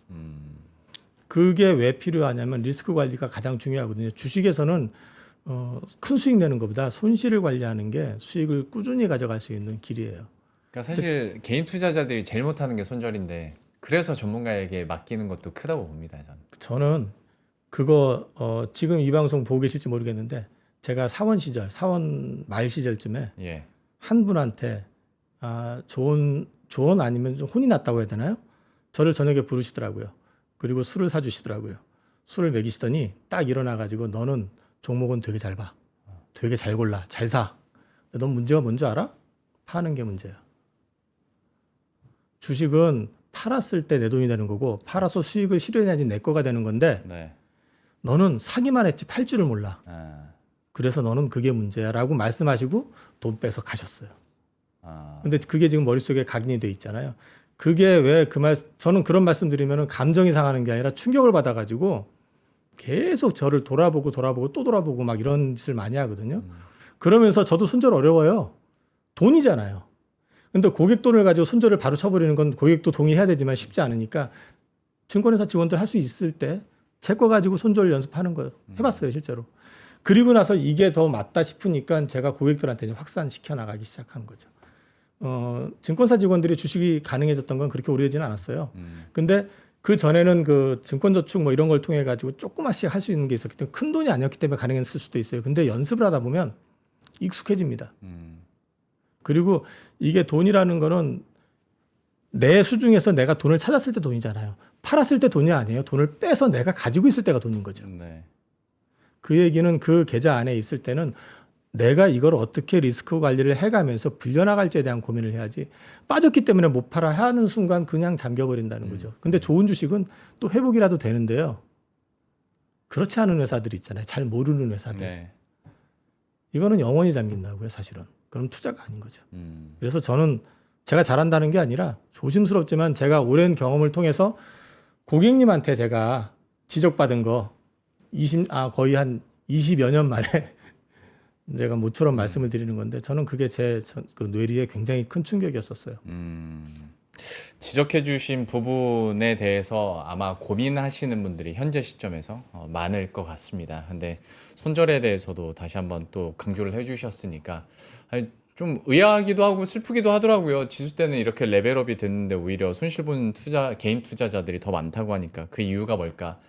그게 왜 필요하냐면 리스크 관리가 가장 중요하거든요. 주식에서는 큰 수익 내는 것보다 손실을 관리하는 게 수익을 꾸준히 가져갈 수 있는 길이에요. 그러니까 사실 개인 투자자들이 제일 못하는 게 손절인데 그래서 전문가에게 맡기는 것도 크다고 봅니다. 저는 그거 지금 이 방송 보고 계실지 모르겠는데 제가 사원 말 시절쯤에 예. 한 분한테 조언 아니면 좀 혼이 났다고 해야 되나요? 저를 저녁에 부르시더라고요. 그리고 술을 사주시더라고요. 술을 먹이시더니 딱 일어나가지고 너는 종목은 되게 잘 봐. 되게 잘 골라. 잘 사. 넌 문제가 뭔지 알아? 파는 게 문제야. 주식은 팔았을 때 내 돈이 되는 거고 팔아서 수익을 실현해야지 내 거가 되는 건데 네. 너는 사기만 했지 팔 줄을 몰라. 아. 그래서 너는 그게 문제야 라고 말씀하시고 돈 빼서 가셨어요. 아. 근데 그게 지금 머릿속에 각인이 돼 있잖아요. 그게 왜 저는 그런 말씀 드리면 감정이 상하는 게 아니라 충격을 받아가지고 계속 저를 돌아보고 또 돌아보고 막 이런 짓을 많이 하거든요. 그러면서 저도 손절 어려워요. 돈이잖아요. 근데 고객 돈을 가지고 손절을 바로 쳐버리는 건 고객도 동의해야 되지만 쉽지 않으니까 증권회사 직원들 할 수 있을 때 제 거 가지고 손절 연습하는 거예요. 해봤어요, 실제로. 그리고 나서 이게 더 맞다 싶으니까 제가 고객들한테 확산시켜 나가기 시작한 거죠. 증권사 직원들이 주식이 가능해졌던 건 그렇게 오래되지는 않았어요. 근데 그 전에는 그 증권저축 뭐 이런 걸 통해 가지고 조그맣씩 할 수 있는 게 있었기 때문에 큰 돈이 아니었기 때문에 가능했을 수도 있어요. 근데 연습을 하다 보면 익숙해집니다. 그리고 이게 돈이라는 거는 내 수중에서 내가 돈을 찾았을 때 돈이잖아요. 팔았을 때 돈이 아니에요. 돈을 빼서 내가 가지고 있을 때가 돈인 거죠. 네. 그 얘기는 그 계좌 안에 있을 때는 내가 이걸 어떻게 리스크 관리를 해가면서 불려나갈지에 대한 고민을 해야지 빠졌기 때문에 못 팔아 하는 순간 그냥 잠겨버린다는 거죠. 근데 좋은 주식은 또 회복이라도 되는데요. 그렇지 않은 회사들이 있잖아요. 잘 모르는 회사들. 네. 이거는 영원히 잠긴다고요, 사실은. 그럼 투자가 아닌 거죠. 그래서 저는 제가 잘한다는 게 아니라 조심스럽지만 제가 오랜 경험을 통해서 고객님한테 제가 지적받은 거 거의 한 20여 년 만에 제가 모처럼 말씀을 드리는 건데 저는 그게 제 그 뇌리에 굉장히 큰 충격이었었어요. 지적해 주신 부분에 대해서 아마 고민하시는 분들이 현재 시점에서 많을 것 같습니다. 근데 손절에 대해서도 다시 한번 또 강조를 해 주셨으니까 좀 의아하기도 하고 슬프기도 하더라고요. 지수 때는 이렇게 레벨업이 됐는데 오히려 손실 본 개인 투자자들이 더 많다고 하니까 그 이유가 뭘까?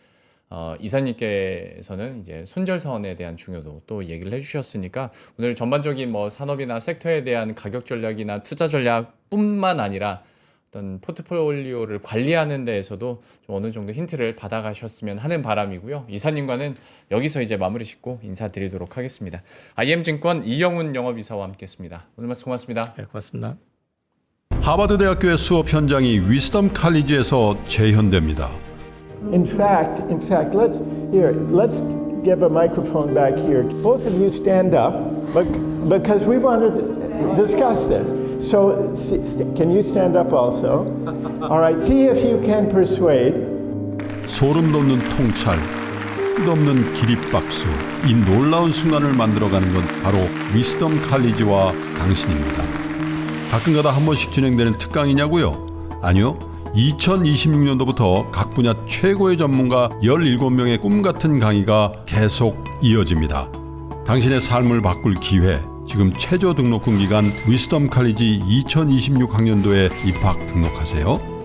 이사님께서는 이제 손절 사원에 대한 중요도 또 얘기를 해주셨으니까 오늘 전반적인 뭐 산업이나 섹터에 대한 가격 전략이나 투자 전략뿐만 아니라 어떤 포트폴리오를 관리하는 데에서도 좀 어느 정도 힌트를 받아가셨으면 하는 바람이고요. 이사님과는 여기서 이제 마무리 짓고 인사드리도록 하겠습니다. IM증권 이영훈 영업이사와 함께했습니다. 오늘 말씀 고맙습니다. 네, 고맙습니다. 하버드 대학교의 수업 현장이 위스덤 칼리지에서 재현됩니다. In fact, let's give a microphone back here. Both of you stand up, because we want to discuss this. So, can you stand up also? All right. See if you can persuade. 소름 돋는 통찰, 끝없는 기립박수, 이 놀라운 순간을 만들어가는 건 바로 위스덤 칼리지와 당신입니다. 가끔가다 한 번씩 진행되는 특강이냐고요? 아니요. 2026년도부터 각 분야 최고의 전문가 17명의 꿈같은 강의가 계속 이어집니다. 당신의 삶을 바꿀 기회, 지금 최저 등록금 기간 위스덤 칼리지 2026 학년도에 입학 등록하세요.